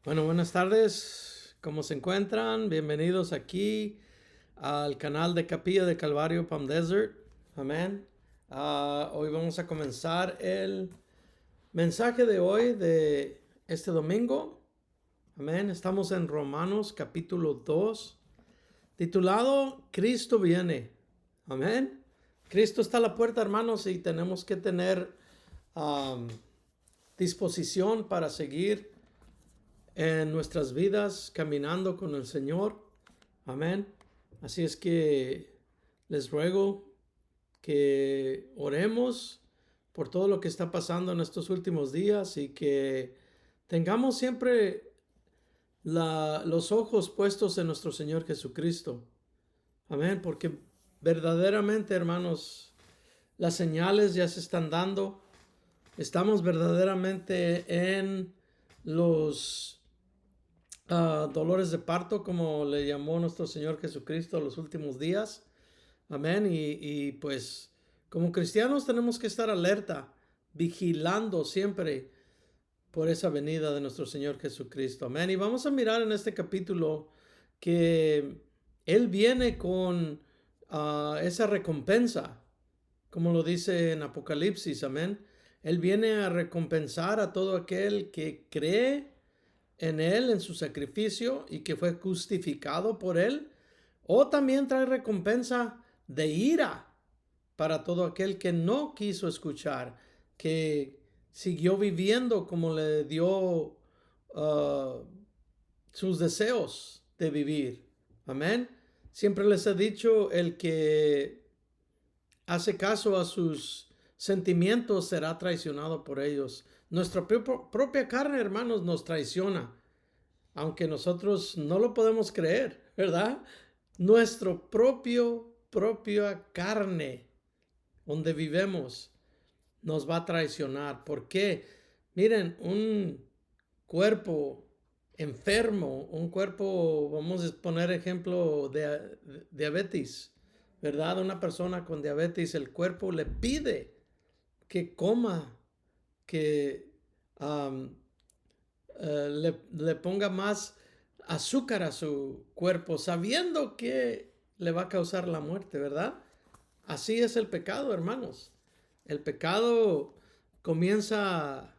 Bueno, buenas tardes. ¿Cómo se encuentran? Bienvenidos aquí al canal de Capilla de Calvario Palm Desert. Amén. Hoy vamos a comenzar el mensaje de hoy de este domingo. Amén. Estamos en Romanos capítulo 2, titulado Cristo viene. Amén. Cristo está a la puerta, hermanos, y tenemos que tener um, disposición para seguir en nuestras vidas caminando con el Señor. Amén. Así es que les ruego que oremos por todo lo que está pasando en estos últimos días y que tengamos siempre los ojos puestos en nuestro Señor Jesucristo. Amén. Porque verdaderamente, hermanos, las señales ya se están dando. Estamos verdaderamente en los dolores de parto, como le llamó nuestro Señor Jesucristo los últimos días. Amén. Y pues como cristianos tenemos que estar alerta, vigilando siempre por esa venida de nuestro Señor Jesucristo. Amén. Y vamos a mirar en este capítulo que Él viene con esa recompensa, como lo dice en Apocalipsis. Amén. Él viene a recompensar a todo aquel que cree en Él, en su sacrificio y que fue justificado por Él. O también trae recompensa de ira para todo aquel que no quiso escuchar, que siguió viviendo como le dio uh, sus deseos de vivir. Amén. Siempre les he dicho, el que hace caso a sus sentimientos será traicionado por ellos. Nuestra propia carne, hermanos, nos traiciona, aunque nosotros no lo podemos creer, ¿verdad? Nuestro propia carne, donde vivemos, nos va a traicionar. ¿Por qué? Miren, un cuerpo enfermo, un cuerpo, vamos a poner ejemplo de diabetes, ¿verdad? Una persona con diabetes, el cuerpo le pide que coma, que um, le ponga más azúcar a su cuerpo, sabiendo que le va a causar la muerte, ¿verdad? Así es el pecado, hermanos. El pecado comienza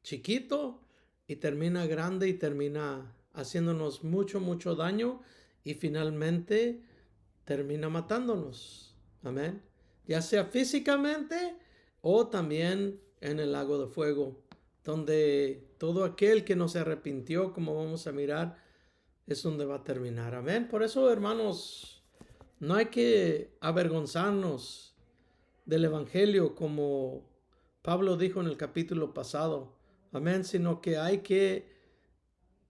chiquito y termina grande y termina haciéndonos mucho daño y finalmente termina matándonos. Amén. Ya sea físicamente o también en el lago de fuego, donde todo aquel que no se arrepintió, como vamos a mirar, es donde va a terminar. Amén. Por eso, hermanos, no hay que avergonzarnos del Evangelio, como Pablo dijo en el capítulo pasado. Amén. Sino que hay que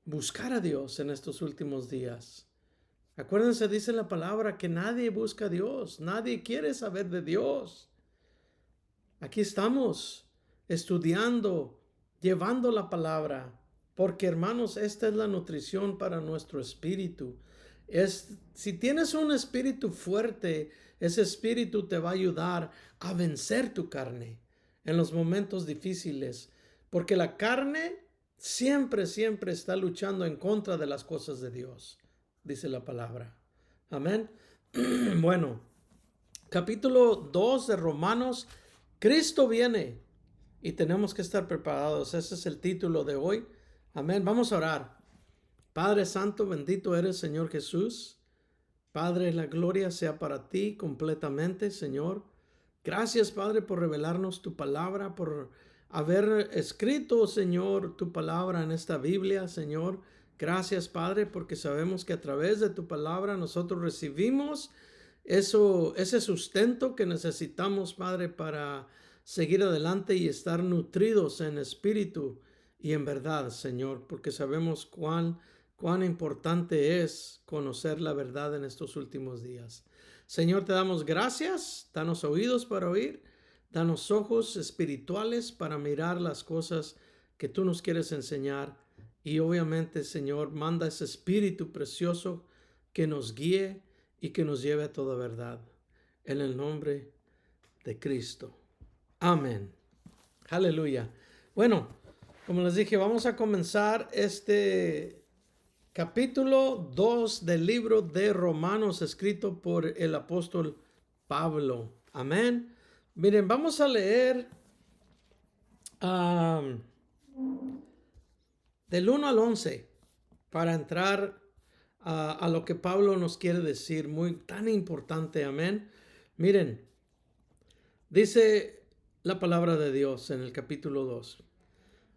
buscar a Dios en estos últimos días. Acuérdense, dice la palabra que nadie busca a Dios, nadie quiere saber de Dios. Aquí estamos estudiando, llevando la palabra, porque hermanos, esta es la nutrición para nuestro espíritu. Si tienes un espíritu fuerte, ese espíritu te va a ayudar a vencer tu carne en los momentos difíciles, porque la carne siempre está luchando en contra de las cosas de Dios, dice la palabra. Amén. Bueno, capítulo 2 de Romanos. Cristo viene y tenemos que estar preparados. Ese es el título de hoy. Amén. Vamos a orar. Padre Santo, bendito eres, Señor Jesús. Padre, la gloria sea para ti completamente, Señor. Gracias, Padre, por revelarnos tu palabra, por haber escrito, Señor, tu palabra en esta Biblia, Señor. Gracias, Padre, porque sabemos que a través de tu palabra nosotros recibimos ese sustento que necesitamos, Padre, para seguir adelante y estar nutridos en espíritu y en verdad, Señor, porque sabemos cuán importante es conocer la verdad en estos últimos días. Señor, te damos gracias, danos oídos para oír, danos ojos espirituales para mirar las cosas que tú nos quieres enseñar y obviamente, Señor, manda ese espíritu precioso que nos guíe y que nos lleve a toda verdad. En el nombre de Cristo. Amén. Aleluya. Bueno, Como les dije, vamos a comenzar este capítulo 2 del libro de Romanos escrito por el apóstol Pablo. Amén. Miren, vamos a leer um, del 1 al 11 para entrar a lo que Pablo nos quiere decir, muy tan importante. Amén. Miren, dice la palabra de Dios en el capítulo 2.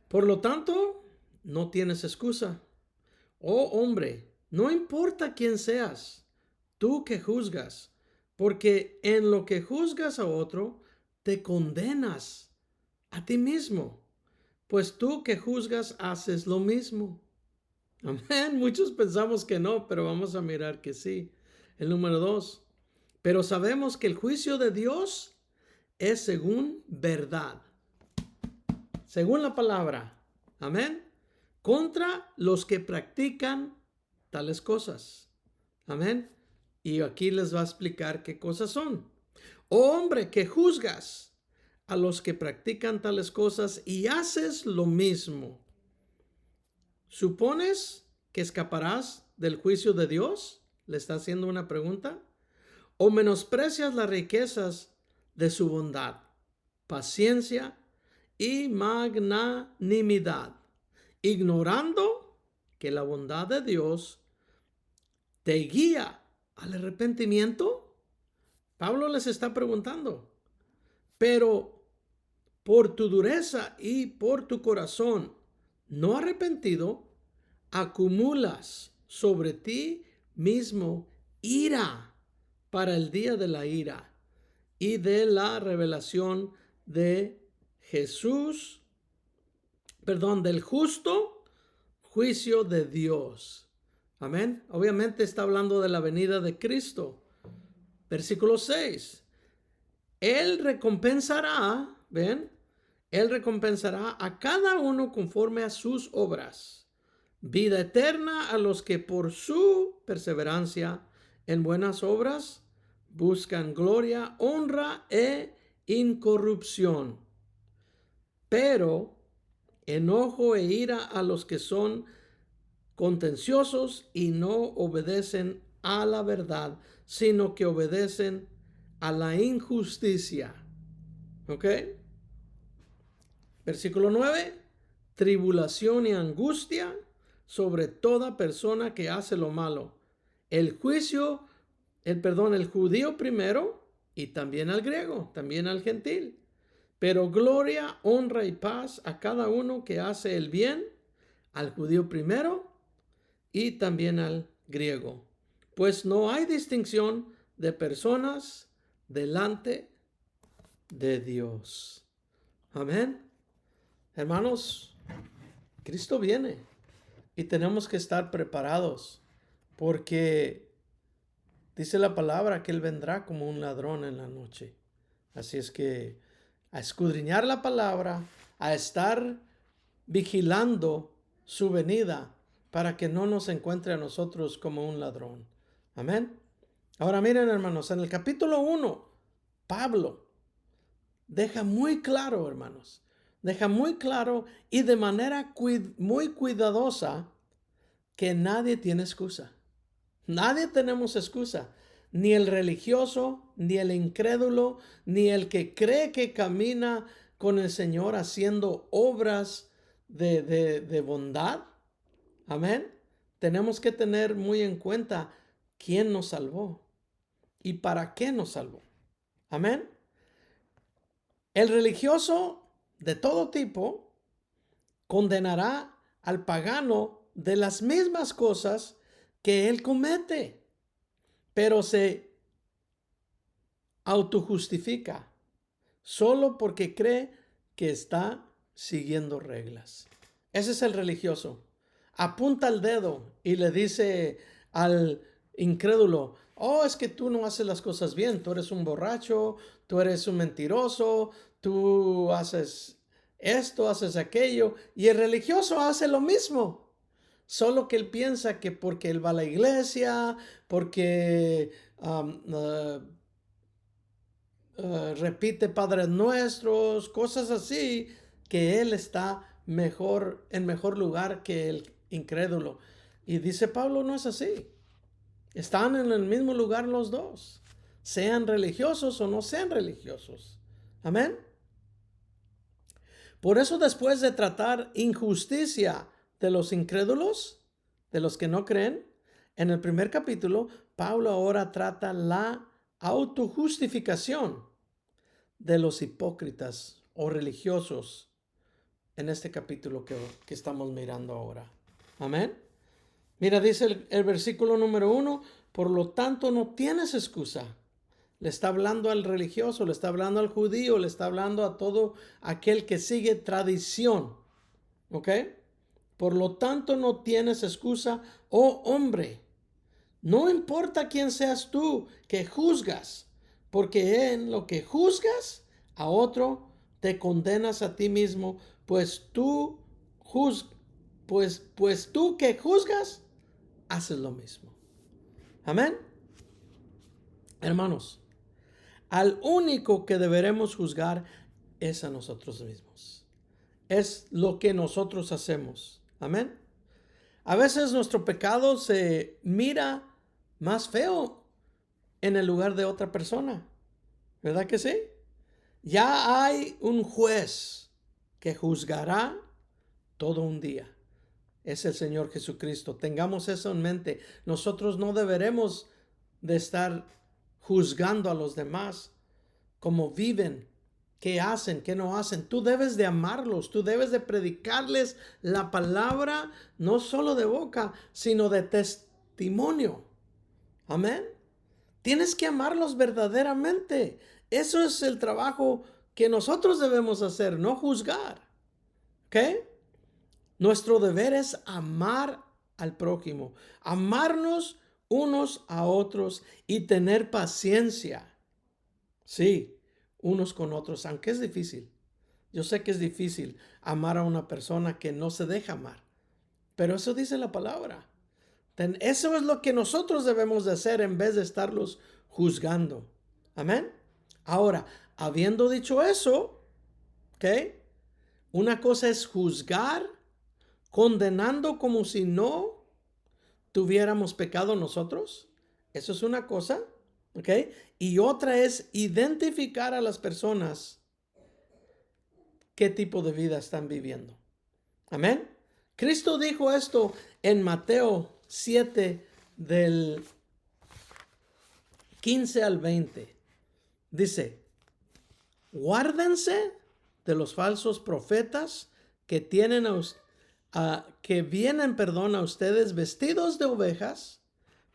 Por lo tanto, no tienes excusa. Oh hombre, no importa quién seas, tú que juzgas, porque en lo que juzgas a otro, te condenas a ti mismo, pues tú que juzgas haces lo mismo. Amén. Muchos pensamos que no, pero vamos a mirar que sí. El número 2. Pero sabemos que el juicio de Dios es según verdad, según la palabra. Amén. Contra los que practican tales cosas. Amén. Y aquí les va a explicar qué cosas son. Oh hombre, que juzgas a los que practican tales cosas y haces lo mismo. ¿Supones que escaparás del juicio de Dios? Le está haciendo una pregunta. ¿O menosprecias las riquezas de su bondad, paciencia y magnanimidad, ignorando que la bondad de Dios te guía al arrepentimiento? Pablo les está preguntando, pero por tu dureza y por tu corazón no arrepentido, acumulas sobre ti mismo ira para el día de la ira y de la revelación de Jesús, del justo juicio de Dios. Amén. Obviamente está hablando de la venida de Cristo. Versículo 6. Él recompensará, ¿ven? Él recompensará a cada uno conforme a sus obras. Vida eterna a los que por su perseverancia en buenas obras buscan gloria, honra e incorrupción. Pero enojo e ira a los que son contenciosos y no obedecen a la verdad, sino que obedecen a la injusticia. ¿Ok? Versículo 9. Tribulación y angustia sobre toda persona que hace lo malo. El judío primero y también al griego, también al gentil. Pero gloria, honra y paz a cada uno que hace el bien, al judío primero y también al griego. Pues no hay distinción de personas delante de Dios. Amén. Hermanos, Cristo viene y tenemos que estar preparados porque dice la palabra que Él vendrá como un ladrón en la noche. Así es que a escudriñar la palabra, a estar vigilando su venida para que no nos encuentre a nosotros como un ladrón. Amén. Ahora miren, hermanos, en el capítulo 1, Pablo deja muy claro, hermanos, deja muy claro y de manera muy cuidadosa que nadie tiene excusa. Nadie tenemos excusa. Ni el religioso, ni el incrédulo, ni el que cree que camina con el Señor haciendo obras de bondad. Amén. Tenemos que tener muy en cuenta quién nos salvó y para qué nos salvó. Amén. El religioso de todo tipo condenará al pagano de las mismas cosas que él comete, pero se autojustifica solo porque cree que está siguiendo reglas. Ese es el religioso. Apunta el dedo y le dice al incrédulo, oh, es que tú no haces las cosas bien, tú eres un borracho, tú eres un mentiroso, tú haces esto, haces aquello, y el religioso hace lo mismo. Solo que él piensa que porque él va a la iglesia, porque repite Padres Nuestros, cosas así, que él está en mejor lugar que el incrédulo. Y dice Pablo, no es así. Están en el mismo lugar los dos, sean religiosos o no sean religiosos. Amén. Por eso, después de tratar injusticia de los incrédulos, de los que no creen, en el primer capítulo, Pablo ahora trata la autojustificación de los hipócritas o religiosos en este capítulo que estamos mirando ahora. Amén. Mira, dice el versículo número 1, por lo tanto no tienes excusa. Le está hablando al religioso, le está hablando al judío, le está hablando a todo aquel que sigue tradición. ¿Ok? Por lo tanto no tienes excusa, oh hombre. No importa quién seas tú que juzgas, porque en lo que juzgas a otro, te condenas a ti mismo, pues tú que juzgas, haces lo mismo. Amén. Hermanos, al único que deberemos juzgar es a nosotros mismos. Es lo que nosotros hacemos. Amén. A veces nuestro pecado se mira más feo en el lugar de otra persona. ¿Verdad que sí? Ya hay un juez que juzgará todo un día. Es el Señor Jesucristo. Tengamos eso en mente. Nosotros no deberemos de estar juzgando a los demás cómo viven, qué hacen, qué no hacen. Tú debes de amarlos, tú debes de predicarles la palabra, no solo de boca, sino de testimonio. Amén. Tienes que amarlos verdaderamente. Eso es el trabajo que nosotros debemos hacer, no juzgar. ¿Ok? Nuestro deber es amar al prójimo, amarnos unos a otros y tener paciencia. Sí, unos con otros, aunque es difícil. Yo sé que es difícil amar a una persona que no se deja amar, pero eso dice la palabra. Eso es lo que nosotros debemos de hacer en vez de estarlos juzgando. Amén. Ahora, habiendo dicho eso, ¿ok? Una cosa es juzgar, condenando como si no tuviéramos pecado nosotros. Eso es una cosa, ¿ok? Y otra es identificar a las personas qué tipo de vida están viviendo. Amén. Cristo dijo esto en Mateo 7 del 15 al 20. Dice, guárdense de los falsos profetas que vienen a ustedes vestidos de ovejas,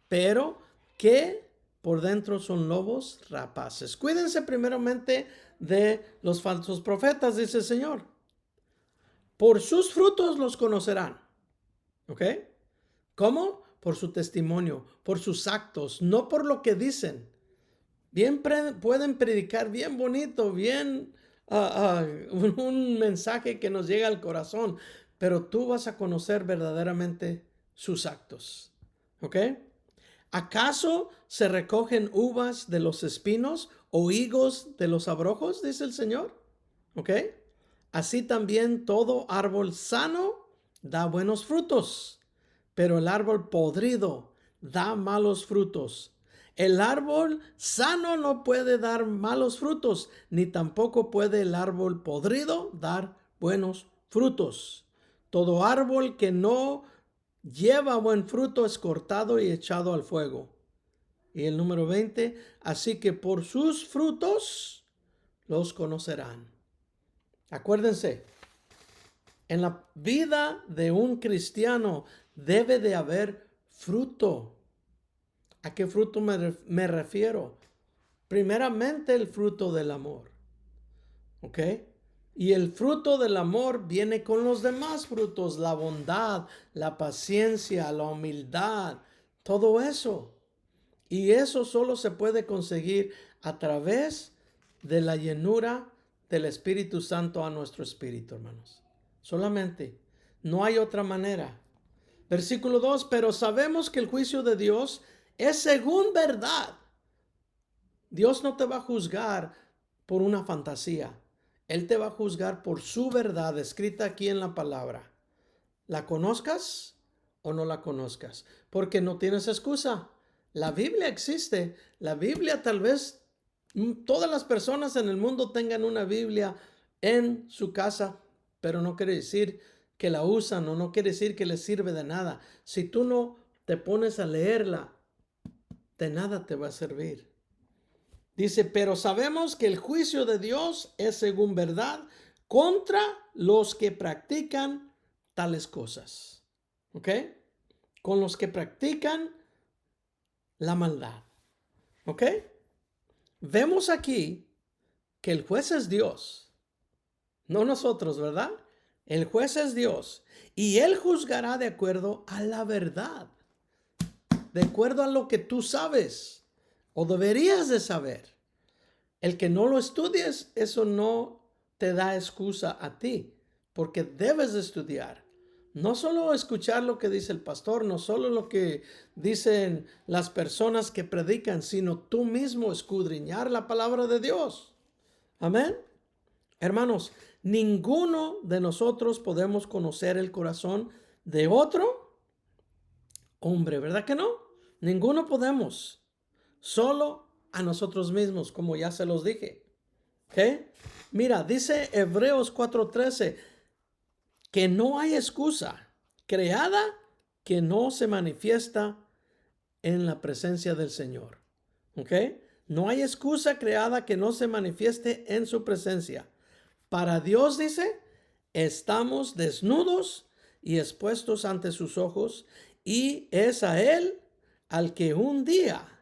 pero que por dentro son lobos rapaces. Cuídense primeramente de los falsos profetas, dice el Señor. Por sus frutos los conocerán. ¿Ok? ¿Cómo? Por su testimonio, por sus actos, no por lo que dicen. Pueden predicar bien bonito, bien un mensaje que nos llega al corazón, pero tú vas a conocer verdaderamente sus actos. ¿Ok? ¿Acaso se recogen uvas de los espinos o higos de los abrojos? Dice el Señor. ¿Ok? Así también todo árbol sano da buenos frutos, pero el árbol podrido da malos frutos. El árbol sano no puede dar malos frutos, ni tampoco puede el árbol podrido dar buenos frutos. Todo árbol que no lleva buen fruto es cortado y echado al fuego. Y el número 20, así que por sus frutos los conocerán. Acuérdense, en la vida de un cristiano debe de haber fruto. ¿A qué fruto me refiero? Primeramente el fruto del amor. ¿Ok? Y el fruto del amor viene con los demás frutos, la bondad, la paciencia, la humildad, todo eso. Y eso solo se puede conseguir a través de la llenura del Espíritu Santo a nuestro espíritu, hermanos. Solamente. No hay otra manera. Versículo 2, pero sabemos que el juicio de Dios es según verdad. Dios no te va a juzgar por una fantasía. Él te va a juzgar por su verdad escrita aquí en la palabra. ¿La conozcas o no la conozcas? Porque no tienes excusa. La Biblia existe. La Biblia tal vez todas las personas en el mundo tengan una Biblia en su casa, pero no quiere decir que la usan o no quiere decir que les sirve de nada. Si tú no te pones a leerla, de nada te va a servir. Dice, pero sabemos que el juicio de Dios es según verdad contra los que practican tales cosas. ¿Ok? Con los que practican la maldad. ¿Ok? Vemos aquí que el juez es Dios, no nosotros, ¿verdad? El juez es Dios y Él juzgará de acuerdo a la verdad, de acuerdo a lo que tú sabes o deberías de saber. El que no lo estudies, eso no te da excusa a ti, porque debes de estudiar. No solo escuchar lo que dice el pastor, no solo lo que dicen las personas que predican, sino tú mismo escudriñar la palabra de Dios. Amén. Hermanos, ninguno de nosotros podemos conocer el corazón de otro hombre, ¿verdad que no? Ninguno podemos. Solo a nosotros mismos, como ya se los dije. ¿Ok? Mira, dice Hebreos 4:13 que no hay excusa creada que no se manifiesta en la presencia del Señor. ¿Ok? No hay excusa creada que no se manifieste en su presencia. Para Dios, dice, estamos desnudos y expuestos ante sus ojos, y es a Él al que un día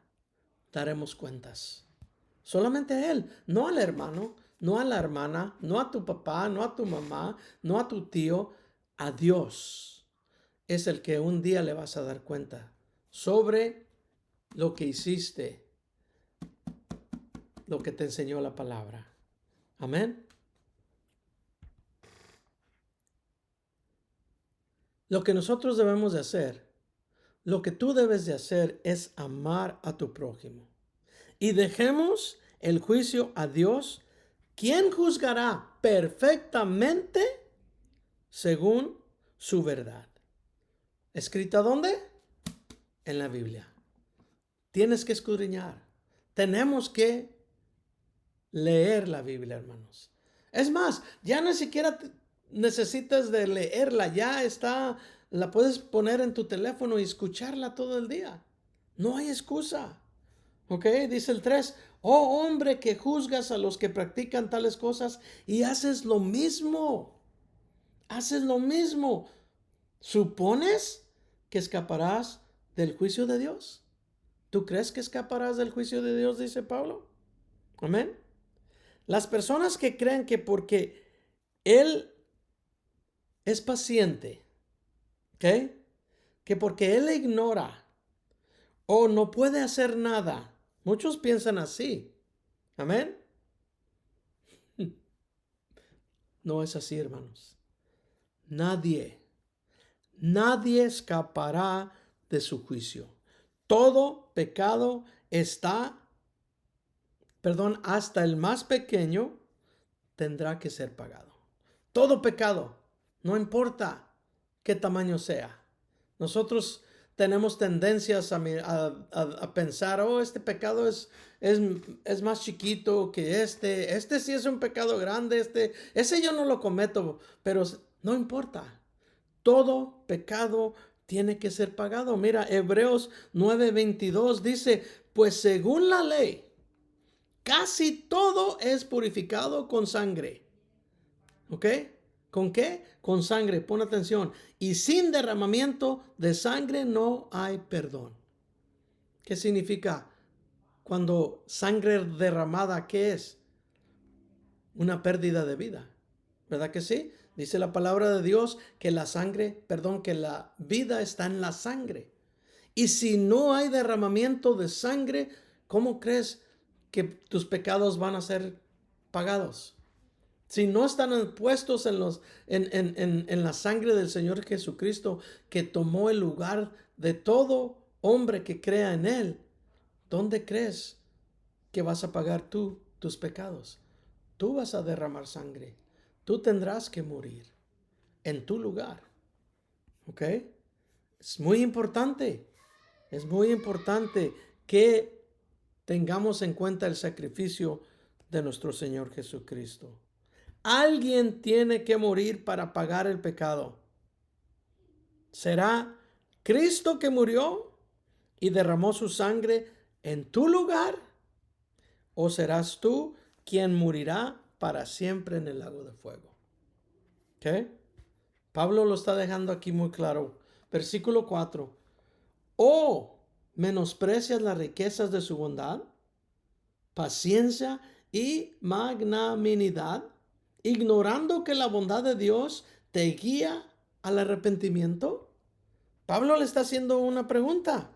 daremos cuentas. Solamente a Él, no al hermano, no a la hermana, no a tu papá, no a tu mamá, no a tu tío, a Dios. Es el que un día le vas a dar cuenta sobre lo que hiciste, lo que te enseñó la palabra. Amén. Lo que nosotros debemos de hacer, lo que tú debes de hacer es amar a tu prójimo. Y dejemos el juicio a Dios, quien juzgará perfectamente según su verdad. ¿Escrita dónde? En la Biblia. Tienes que escudriñar. Tenemos que leer la Biblia, hermanos. Es más, ya ni siquiera necesitas de leerla, ya está, la puedes poner en tu teléfono y escucharla todo el día. No hay excusa. ¿Ok? Dice el 3, oh hombre que juzgas a los que practican tales cosas y haces lo mismo. Haces lo mismo. ¿Supones que escaparás del juicio de Dios? ¿Tú crees que escaparás del juicio de Dios? Dice Pablo. Amén. Las personas que creen que porque Él es paciente, ¿ok? Que porque Él ignora o no puede hacer nada. Muchos piensan así. Amén. No es así, hermanos. Nadie escapará de su juicio. Todo pecado hasta el más pequeño tendrá que ser pagado. Todo pecado, no importa qué tamaño sea. Nosotros tenemos tendencias a pensar, oh, este pecado es más chiquito que este sí es un pecado grande, ese yo no lo cometo, pero no importa. Todo pecado tiene que ser pagado. Mira, Hebreos 9:22 dice, pues según la ley, casi todo es purificado con sangre. ¿Ok? ¿Con qué? Con sangre, pon atención. Y sin derramamiento de sangre no hay perdón. ¿Qué significa? Cuando sangre derramada, ¿qué es? Una pérdida de vida. ¿Verdad que sí? Dice la palabra de Dios que que la vida está en la sangre. Y si no hay derramamiento de sangre, ¿cómo crees que tus pecados van a ser pagados? Si no están puestos en la sangre del Señor Jesucristo, que tomó el lugar de todo hombre que crea en Él, ¿dónde crees que vas a pagar tú tus pecados? tú vas a derramar sangre. Tú tendrás que morir en tu lugar. ¿Ok? Es muy importante. Es muy importante que tengamos en cuenta el sacrificio de nuestro Señor Jesucristo. Alguien tiene que morir para pagar el pecado. ¿Será Cristo que murió y derramó su sangre en tu lugar? ¿O serás tú quien morirá para siempre en el lago de fuego? ¿Ok? Pablo lo está dejando aquí muy claro. Versículo 4. ¿O menosprecias las riquezas de su bondad, paciencia y magnanimidad, ignorando que la bondad de Dios te guía al arrepentimiento? Pablo le está haciendo una pregunta.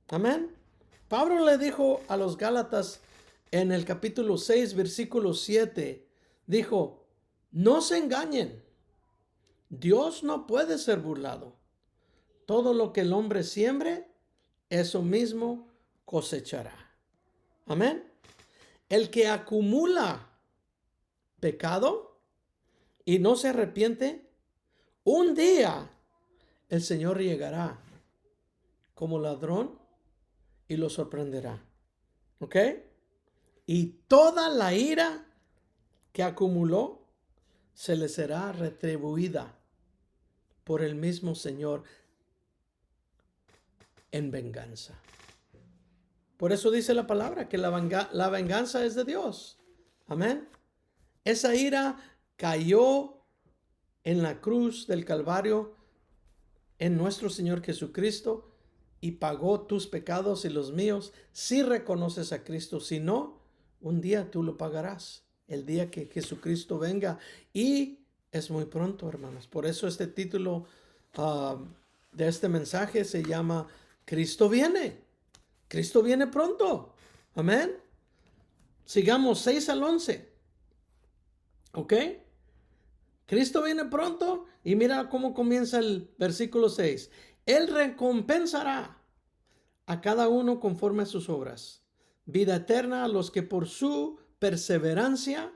Amén. Pablo le dijo a los Gálatas en el capítulo 6, versículo 7, dijo, no se engañen. Dios no puede ser burlado. Todo lo que el hombre siembre, eso mismo cosechará. Amén. El que acumula pecado y no se arrepiente, un día el Señor llegará como ladrón y lo sorprenderá. ¿Ok? Y toda la ira que acumuló se le será retribuida por el mismo Señor en venganza. Por eso dice la palabra que la venganza es de Dios. Amén. Esa ira cayó en la cruz del Calvario en nuestro Señor Jesucristo y pagó tus pecados y los míos si reconoces a Cristo. Si no, un día tú lo pagarás, el día que Jesucristo venga, y es muy pronto, hermanos. Por eso este título de este mensaje se llama Cristo viene. Cristo viene pronto. Amén. Sigamos 6 al 11. ¿Ok? Cristo viene pronto y mira cómo comienza el versículo 6. Él recompensará a cada uno conforme a sus obras. Vida eterna a los que por su perseverancia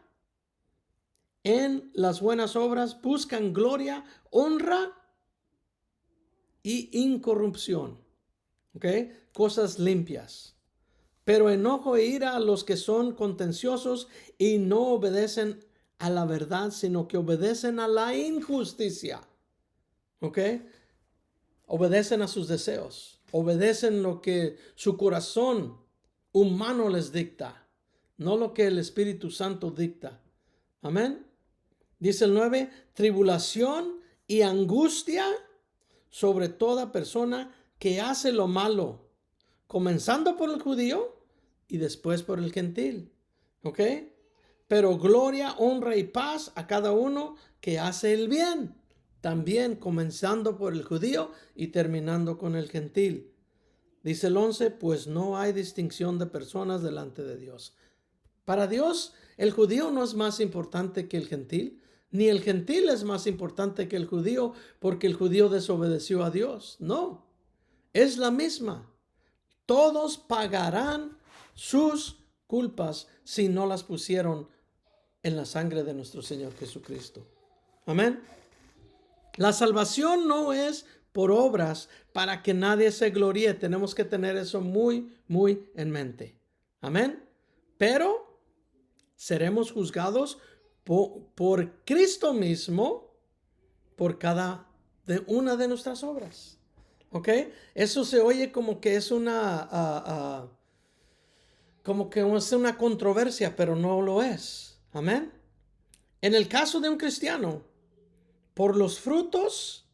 en las buenas obras buscan gloria, honra y incorrupción. ¿Ok? Cosas limpias. Pero enojo e ira a los que son contenciosos y no obedecen a la verdad, sino que obedecen a la injusticia. ¿Ok? Obedecen a sus deseos. Obedecen lo que su corazón humano les dicta, no lo que el Espíritu Santo dicta. Amén. Dice el 9, tribulación y angustia sobre toda persona que hace lo malo, comenzando por el judío y después por el gentil. ¿Ok? Pero gloria, honra y paz a cada uno que hace el bien, también comenzando por el judío y terminando con el gentil. Dice el 11, pues no hay distinción de personas delante de Dios. Para Dios, el judío no es más importante que el gentil, ni el gentil es más importante que el judío porque el judío desobedeció a Dios. No, es la misma. Todos pagarán sus culpas si no las pusieron en la sangre de nuestro Señor Jesucristo. Amén. La salvación no es por obras para que nadie se gloríe. Tenemos que tener eso muy, muy en mente. Amén. Pero seremos juzgados por Cristo mismo por cada una de nuestras obras. ¿Ok? Eso se oye como que es una controversia, pero no lo es. Amén. En el caso de un cristiano, por los frutos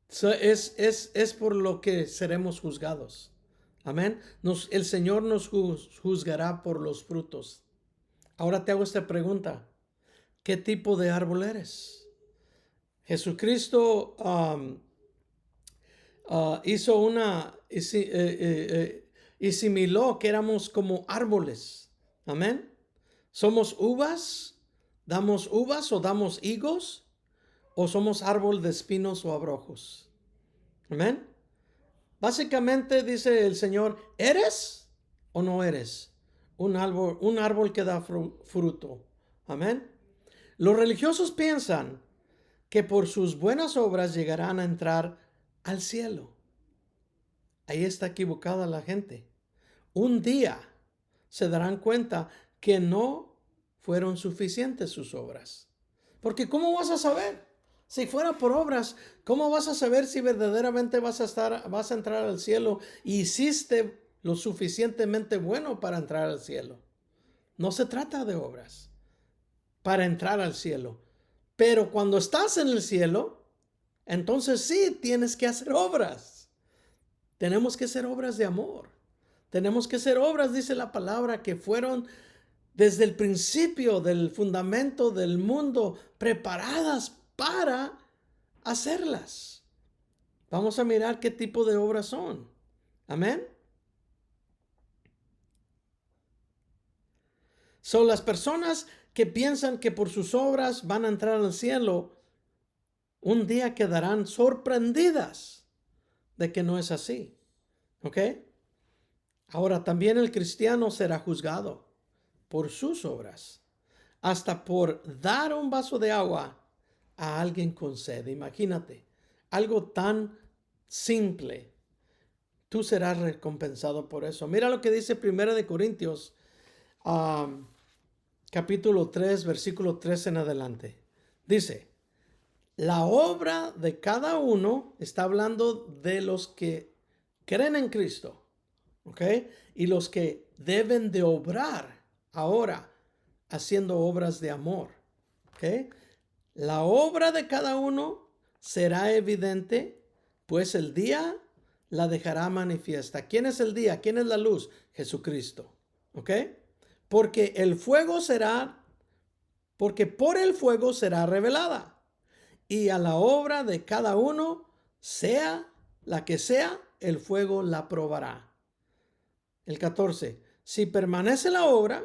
es por lo que seremos juzgados. Amén. El Señor nos juzgará por los frutos. Ahora te hago esta pregunta. ¿Qué tipo de árbol eres? Jesucristo asimiló que éramos como árboles. Amén. ¿Somos uvas? ¿Damos uvas o damos higos? ¿O somos árbol de espinos o abrojos? Amén. Básicamente dice el Señor, ¿eres o no eres? un árbol que da fruto. Amén. Los religiosos piensan que por sus buenas obras llegarán a entrar al cielo. Ahí está equivocada la gente. Un día se darán cuenta que no fueron suficientes sus obras. Porque ¿cómo vas a saber? Si fuera por obras, ¿cómo vas a saber si verdaderamente vas a entrar al cielo y hiciste lo suficientemente bueno para entrar al cielo? No se trata de obras para entrar al cielo. Pero cuando estás en el cielo, entonces sí tienes que hacer obras. Tenemos que hacer obras de amor. Tenemos que hacer obras, dice la palabra, que fueron desde el principio del fundamento del mundo preparadas para hacerlas. Vamos a mirar qué tipo de obras son. Amén. Son las personas que piensan que por sus obras van a entrar al cielo, un día quedarán sorprendidas de que no es así. ¿Ok? Ahora también el cristiano será juzgado por sus obras, hasta por dar un vaso de agua a alguien con sed. Imagínate, algo tan simple. Tú serás recompensado por eso. Mira lo que dice 1 Corintios, capítulo 3, versículo 3 en adelante. Dice, la obra de cada uno, está hablando de los que creen en Cristo, ¿ok? Y los que deben de obrar ahora haciendo obras de amor, ¿ok? La obra de cada uno será evidente, pues el día la dejará manifiesta. ¿Quién es el día? ¿Quién es la luz? Jesucristo, ¿ok? Porque por el fuego será revelada. Y a la obra de cada uno, sea la que sea, el fuego la probará. El 14. Si permanece la obra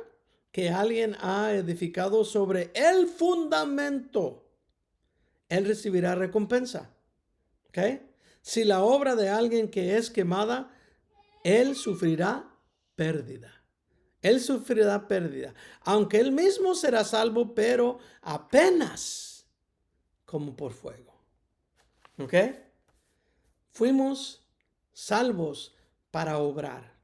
que alguien ha edificado sobre el fundamento, él recibirá recompensa. ¿Ok? Si la obra de alguien que es quemada, él sufrirá pérdida. Él sufrirá pérdida. Aunque él mismo será salvo, pero apenas como por fuego. ¿Ok? Fuimos salvos para obrar.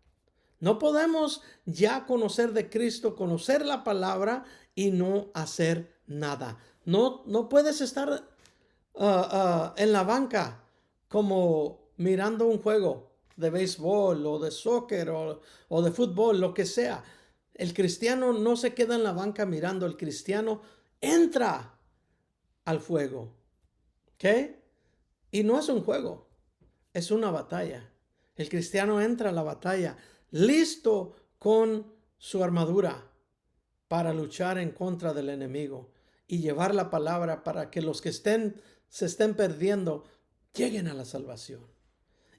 No podemos ya conocer de Cristo, conocer la palabra y no hacer nada. No puedes estar en la banca como mirando un juego de béisbol o de soccer o de fútbol, lo que sea. El cristiano no se queda en la banca mirando, el cristiano entra al fuego. ¿Ok? Y no es un juego, es una batalla. El cristiano entra a la batalla listo con su armadura para luchar en contra del enemigo y llevar la palabra para que los que se estén perdiendo lleguen a la salvación.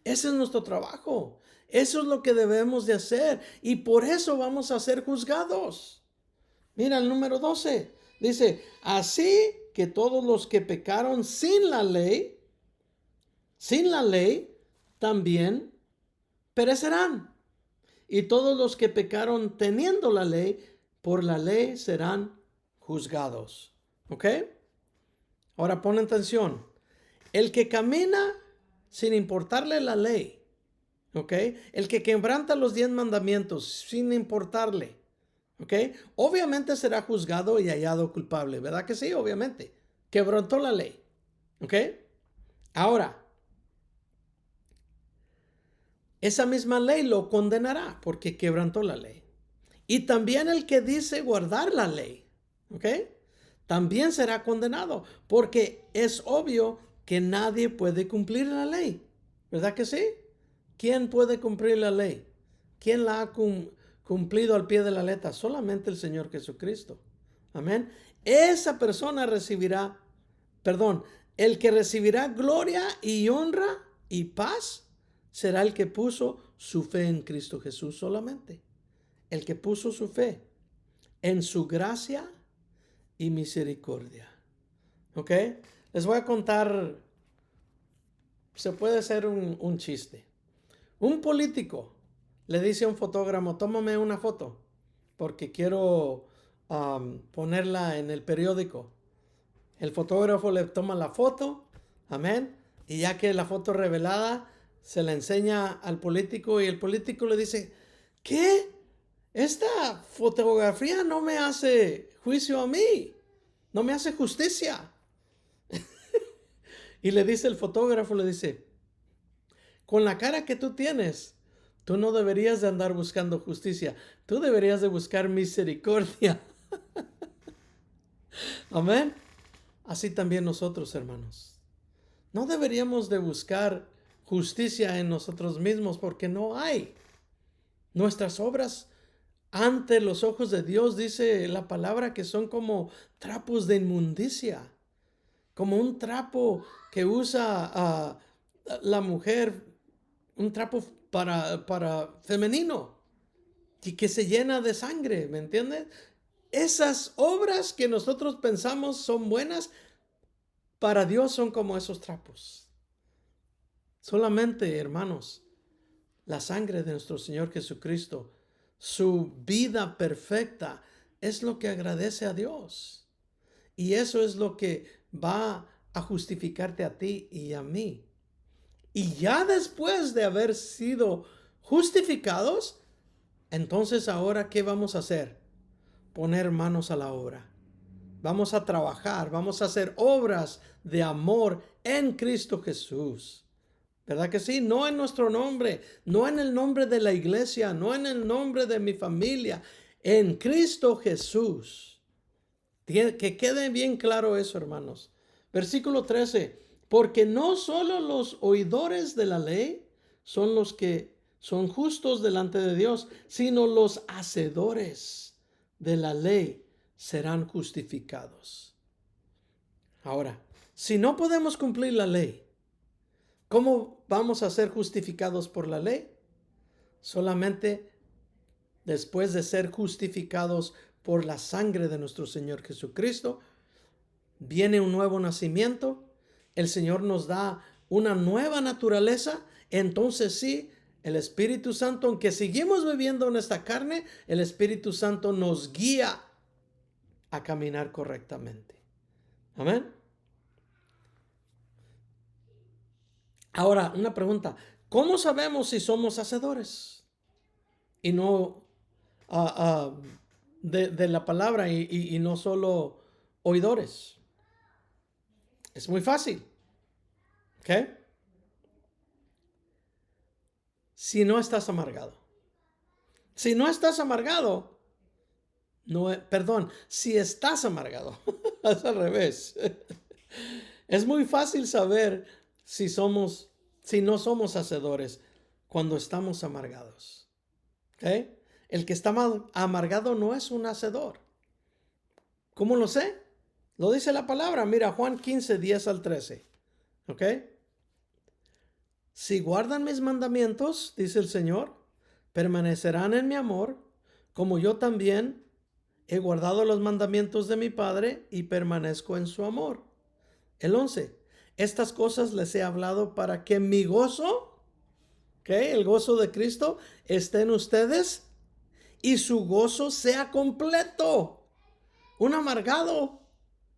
Ese es nuestro trabajo. Eso es lo que debemos de hacer y por eso vamos a ser juzgados. Mira el número 12. Dice, así que todos los que pecaron sin la ley también perecerán. Y todos los que pecaron teniendo la ley, por la ley serán juzgados. ¿Ok? Ahora pon atención. El que camina sin importarle la ley, ¿ok? El que quebranta los 10 mandamientos sin importarle, ¿ok? Obviamente será juzgado y hallado culpable, ¿verdad que sí? Obviamente. Quebrantó la ley, ¿ok? Ahora, esa misma ley lo condenará porque quebrantó la ley. Y también el que dice guardar la ley, ¿ok? También será condenado porque es obvio que nadie puede cumplir la ley, ¿verdad que sí? ¿Quién puede cumplir la ley? ¿Quién la ha cumplido al pie de la letra? Solamente el Señor Jesucristo. Amén. Esa persona recibirá, perdón, el que recibirá gloria y honra y paz será el que puso su fe en Cristo Jesús solamente. El que puso su fe en su gracia y misericordia. ¿Ok? Les voy a contar, se puede hacer un chiste. Un político le dice a un fotógrafo, tómame una foto. porque quiero ponerla en el periódico. El fotógrafo le toma la foto, amén, y ya que la foto revelada se la enseña al político y el político le dice, ¿qué? Esta fotografía no me hace juicio a mí, no me hace justicia. Y le dice el fotógrafo, le dice, con la cara que tú tienes, tú no deberías de andar buscando justicia, tú deberías de buscar misericordia. Amén. Así también nosotros, hermanos. No deberíamos de buscar justicia en nosotros mismos porque no hay. Nuestras obras ante los ojos de Dios, dice la palabra, que son como trapos de inmundicia, como un trapo que usa la mujer, un trapo para femenino y que se llena de sangre, ¿me entiendes? Esas obras que nosotros pensamos son buenas, para Dios son como esos trapos. Solamente, hermanos, la sangre de nuestro Señor Jesucristo, su vida perfecta, es lo que agradece a Dios. Y eso es lo que va a justificarte a ti y a mí. Y ya después de haber sido justificados, entonces ahora, ¿qué vamos a hacer? Poner manos a la obra. Vamos a trabajar, vamos a hacer obras de amor en Cristo Jesús. ¿Verdad que sí? No en nuestro nombre, no en el nombre de la iglesia, no en el nombre de mi familia, en Cristo Jesús. Que quede bien claro eso, hermanos. Versículo 13. Porque no solo los oidores de la ley son los que son justos delante de Dios, sino los hacedores de la ley serán justificados. Ahora, si no podemos cumplir la ley, ¿cómo vamos a ser justificados por la ley? Solamente después de ser justificados por la sangre de nuestro Señor Jesucristo, viene un nuevo nacimiento, el Señor nos da una nueva naturaleza, entonces sí, el Espíritu Santo, aunque seguimos viviendo en esta carne, el Espíritu Santo nos guía a caminar correctamente. Amén. Ahora, una pregunta. ¿Cómo sabemos si somos hacedores y no de la palabra y no solo oidores? Es muy fácil. ¿Ok? Si no estás amargado. Si no estás amargado, no, perdón, si estás amargado, es al revés. Es muy fácil saber si no somos hacedores cuando estamos amargados. ¿Ok? El que está amargado no es un hacedor. ¿Cómo lo sé? Lo dice la palabra. Mira, Juan 15, 10 al 13. ¿Ok? Si guardan mis mandamientos, dice el Señor, permanecerán en mi amor, como yo también he guardado los mandamientos de mi Padre y permanezco en su amor. El 11. Estas cosas les he hablado para que mi gozo, ¿okay? El gozo de Cristo, esté en ustedes y su gozo sea completo. Un amargado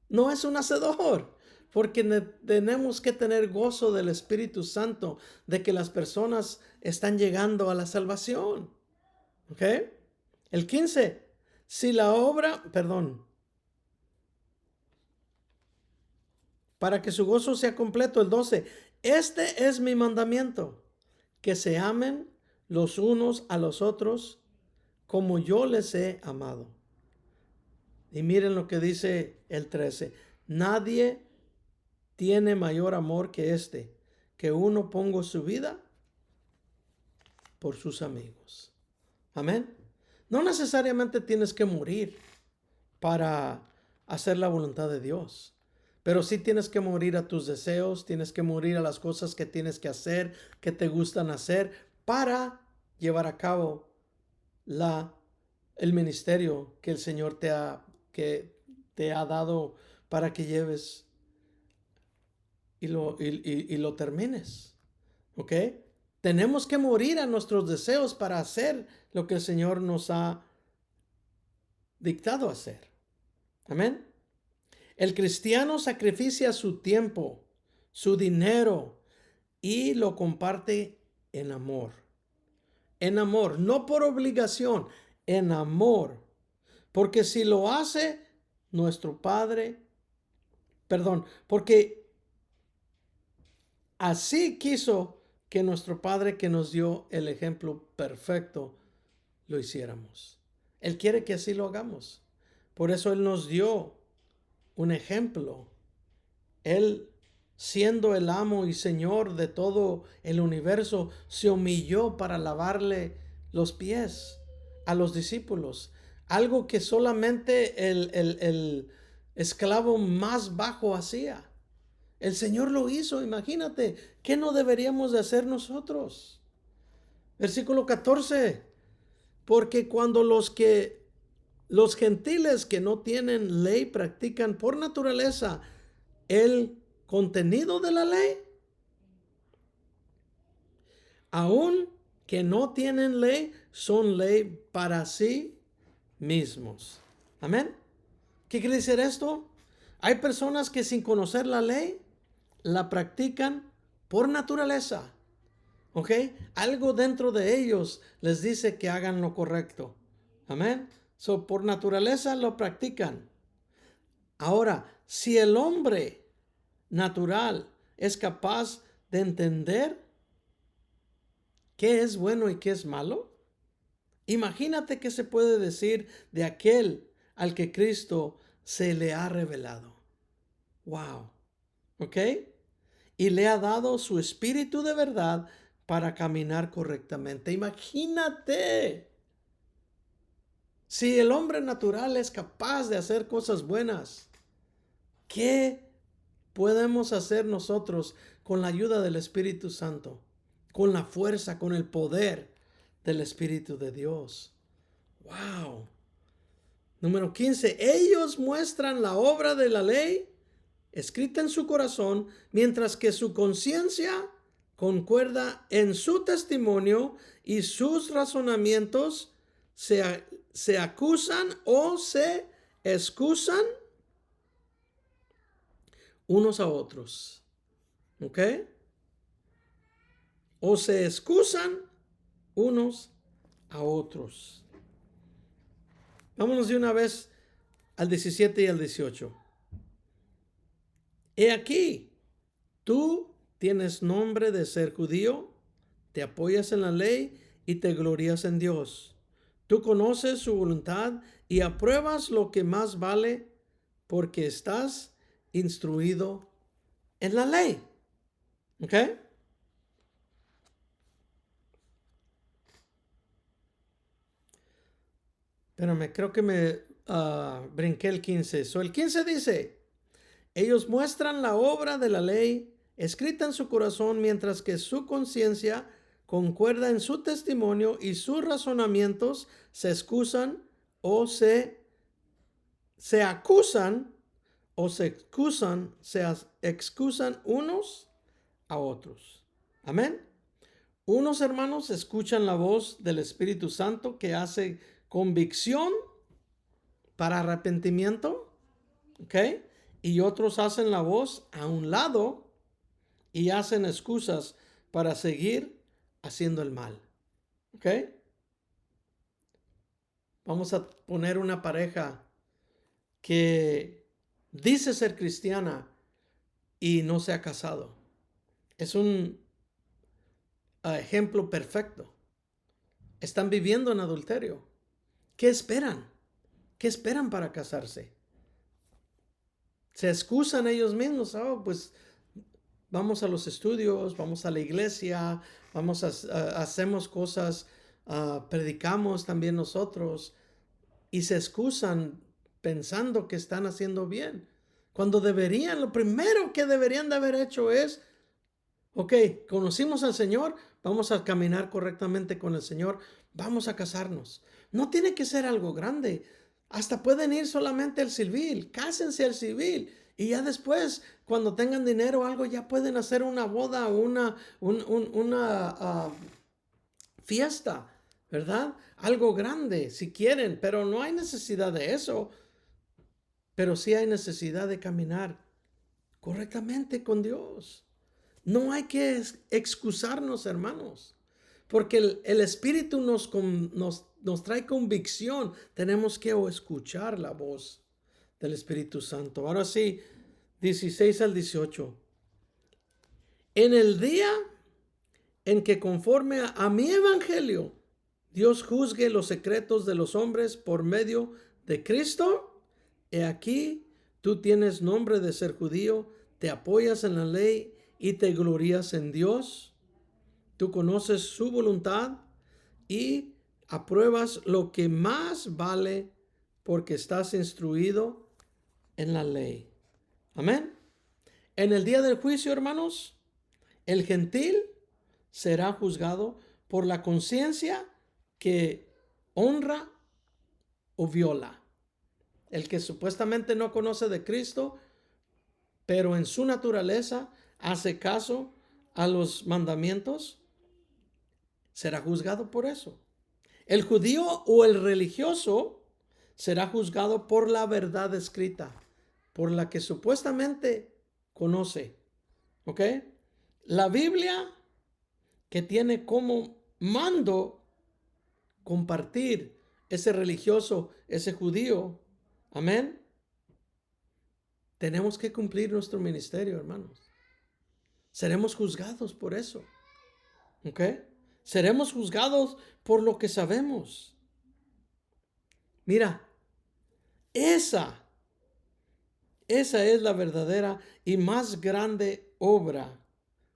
no es un hacedor, porque tenemos que tener gozo del Espíritu Santo, de que las personas están llegando a la salvación. ¿Ok? El 15. Si la obra, perdón, para que su gozo sea completo. El 12. Este es mi mandamiento, que se amen los unos a los otros como yo les he amado. Y miren lo que dice el 13. Nadie tiene mayor amor que este, que uno ponga su vida por sus amigos. Amén. No necesariamente tienes que morir para hacer la voluntad de Dios, pero sí tienes que morir a tus deseos, tienes que morir a las cosas que tienes que hacer, que te gustan hacer, para llevar a cabo el ministerio que el Señor que te ha dado para que lleves y lo termines. ¿Ok? Tenemos que morir a nuestros deseos para hacer lo que el Señor nos ha dictado a hacer. Amén. El cristiano sacrifica su tiempo, su dinero y lo comparte en amor. En amor, no por obligación, en amor. Porque si lo hace nuestro Padre, porque así quiso que nuestro Padre, que nos dio el ejemplo perfecto, lo hiciéramos. Él quiere que así lo hagamos. Por eso Él nos dio un ejemplo. Él, siendo el amo y señor de todo el universo, se humilló para lavarle los pies a los discípulos. Algo que solamente el esclavo más bajo hacía. El Señor lo hizo, imagínate, ¿qué no deberíamos de hacer nosotros? Versículo 14, porque cuando los gentiles que no tienen ley practican por naturaleza el contenido de la ley, aun que no tienen ley, son ley para sí mismos. Amén. ¿Qué quiere decir esto? Hay personas que sin conocer la ley, la practican por naturaleza. ¿Ok? Algo dentro de ellos les dice que hagan lo correcto. Amén. So, por naturaleza lo practican. Ahora, si el hombre natural es capaz de entender qué es bueno y qué es malo, imagínate qué se puede decir de aquel al que Cristo se le ha revelado. Wow. ¿Ok? Y le ha dado su espíritu de verdad para caminar correctamente. Imagínate si el hombre natural es capaz de hacer cosas buenas, ¿qué podemos hacer nosotros con la ayuda del Espíritu Santo? Con la fuerza, con el poder del Espíritu de Dios. Wow. Número 15. Ellos muestran la obra de la ley escrita en su corazón, mientras que su conciencia concuerda en su testimonio y sus razonamientos se acusan o se excusan unos a otros. ¿Ok? O se excusan unos a otros. Vámonos de una vez al 17 y al 18. He aquí, tú tienes nombre de ser judío, te apoyas en la ley y te glorias en Dios. Tú conoces su voluntad y apruebas lo que más vale porque estás instruido en la ley. ¿Ok? Espérame, creo que me brinqué el 15. El 15 dice, ellos muestran la obra de la ley escrita en su corazón, mientras que su conciencia concuerda en su testimonio y sus razonamientos se excusan o se acusan o se excusan unos a otros. Amén. Unos hermanos escuchan la voz del Espíritu Santo que hace convicción para arrepentimiento, ¿ok? Y otros hacen la voz a un lado y hacen excusas para seguir haciendo el mal, ¿ok? Vamos a poner una pareja que dice ser cristiana y no se ha casado. Es un ejemplo perfecto. Están viviendo en adulterio. ¿Qué esperan? ¿Qué esperan para casarse? Se excusan ellos mismos. Oh, pues vamos a los estudios, vamos a la iglesia, hacemos cosas, predicamos también nosotros y se excusan pensando que están haciendo bien. Cuando lo primero que deberían de haber hecho es, ok, conocimos al Señor, vamos a caminar correctamente con el Señor, vamos a casarnos. No tiene que ser algo grande. Hasta pueden ir solamente al civil, cásense al civil. Y ya después, cuando tengan dinero o algo, ya pueden hacer una boda o una fiesta ¿verdad? Algo grande, si quieren, pero no hay necesidad de eso. Pero sí hay necesidad de caminar correctamente con Dios. No hay que excusarnos, hermanos, porque el Espíritu nos trae convicción. Tenemos que escuchar la voz del Espíritu Santo. Ahora sí, 16 al 18. En el día en que conforme a mi evangelio, Dios juzgue los secretos de los hombres por medio de Cristo, he aquí, tú tienes nombre de ser judío, te apoyas en la ley y te glorías en Dios. Tú conoces su voluntad y apruebas lo que más vale porque estás instruido en la ley. Amén. En el día del juicio, hermanos, el gentil será juzgado por la conciencia que honra o viola. El que supuestamente no conoce de Cristo, pero en su naturaleza hace caso a los mandamientos, será juzgado por eso. El judío o el religioso será juzgado por la verdad escrita, por la que supuestamente conoce. ¿Ok? La Biblia, que tiene como mando compartir ese religioso, ese judío. Amén. Tenemos que cumplir nuestro ministerio, hermanos. Seremos juzgados por eso. ¿Ok? Seremos juzgados por lo que sabemos. Mira, esa es la verdadera y más grande obra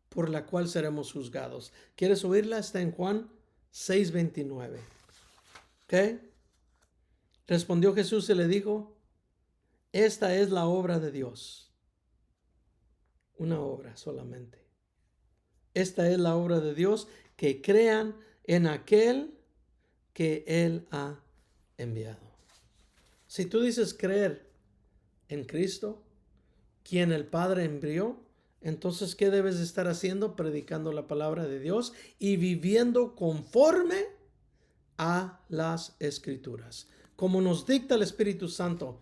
por la cual seremos juzgados. ¿Quieres oírla? Está en Juan 6:29. ¿Ok? Respondió Jesús y le dijo, esta es la obra de Dios. Una obra solamente. Esta es la obra de Dios, que crean en aquel que Él ha enviado. Si tú dices creer en Cristo, quien el Padre envió, entonces ¿qué debes de estar haciendo? Predicando la palabra de Dios y viviendo conforme a las Escrituras, como nos dicta el Espíritu Santo.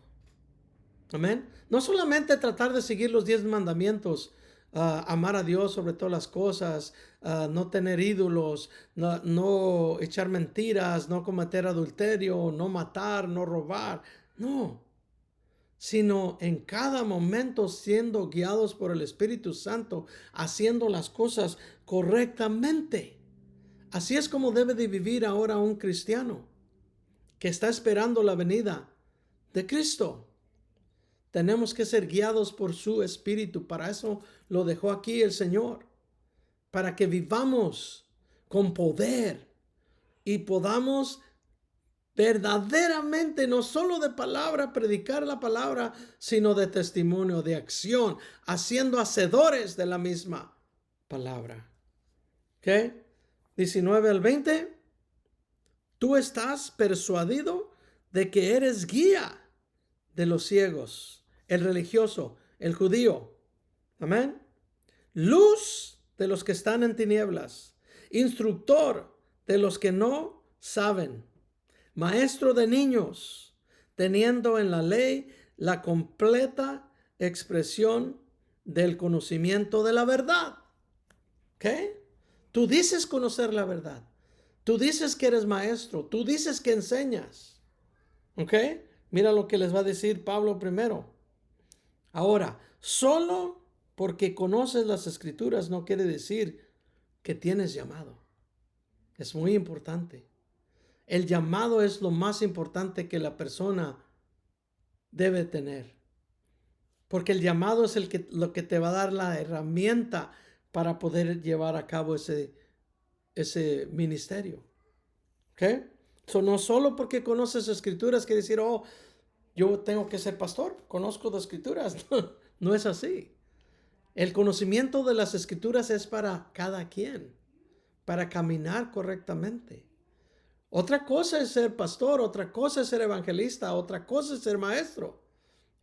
Amén. No solamente tratar de seguir los 10 mandamientos, amar a Dios sobre todas las cosas, no tener ídolos, no echar mentiras, no cometer adulterio, no matar, no robar. No, sino en cada momento siendo guiados por el Espíritu Santo, haciendo las cosas correctamente. Así es como debe de vivir ahora un cristiano que está esperando la venida de Cristo. Tenemos que ser guiados por su Espíritu. Para eso lo dejó aquí el Señor. Para que vivamos con poder y podamos verdaderamente, no solo de palabra, predicar la palabra, sino de testimonio, de acción, haciendo hacedores de la misma palabra. ¿Ok? 19 al 20. Tú estás persuadido de que eres guía de los ciegos, el religioso, el judío. Amén. Luz de los que están en tinieblas, instructor de los que no saben, maestro de niños, teniendo en la ley la completa expresión del conocimiento de la verdad. ¿Ok? Tú dices conocer la verdad. Tú dices que eres maestro. Tú dices que enseñas. ¿Ok? Mira lo que les va a decir Pablo primero. Ahora, solo porque conoces las Escrituras no quiere decir que tienes llamado. Es muy importante. El llamado es lo más importante que la persona debe tener. Porque el llamado es lo que te va a dar la herramienta para poder llevar a cabo ese ministerio. ¿Ok? No solo porque conoces Escrituras quiere decir, oh, yo tengo que ser pastor, conozco las Escrituras. No es así. El conocimiento de las Escrituras es para cada quien, para caminar correctamente. Otra cosa es ser pastor, otra cosa es ser evangelista, otra cosa es ser maestro,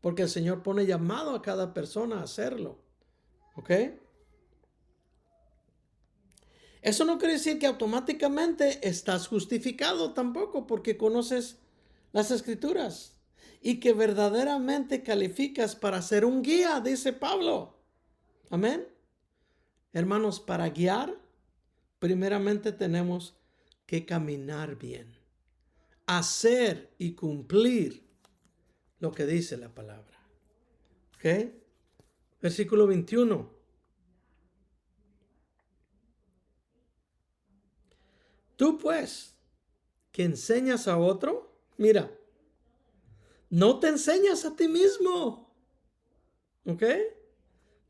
porque el Señor pone llamado a cada persona a hacerlo. ¿Ok? Eso no quiere decir que automáticamente estás justificado tampoco, porque conoces las escrituras y que verdaderamente calificas para ser un guía, dice Pablo. Amén. Hermanos, para guiar, primeramente tenemos que caminar bien, hacer y cumplir lo que dice la palabra. ¿Ok? Versículo 21. Tú pues, que enseñas a otro, mira, no te enseñas a ti mismo. ¿Ok?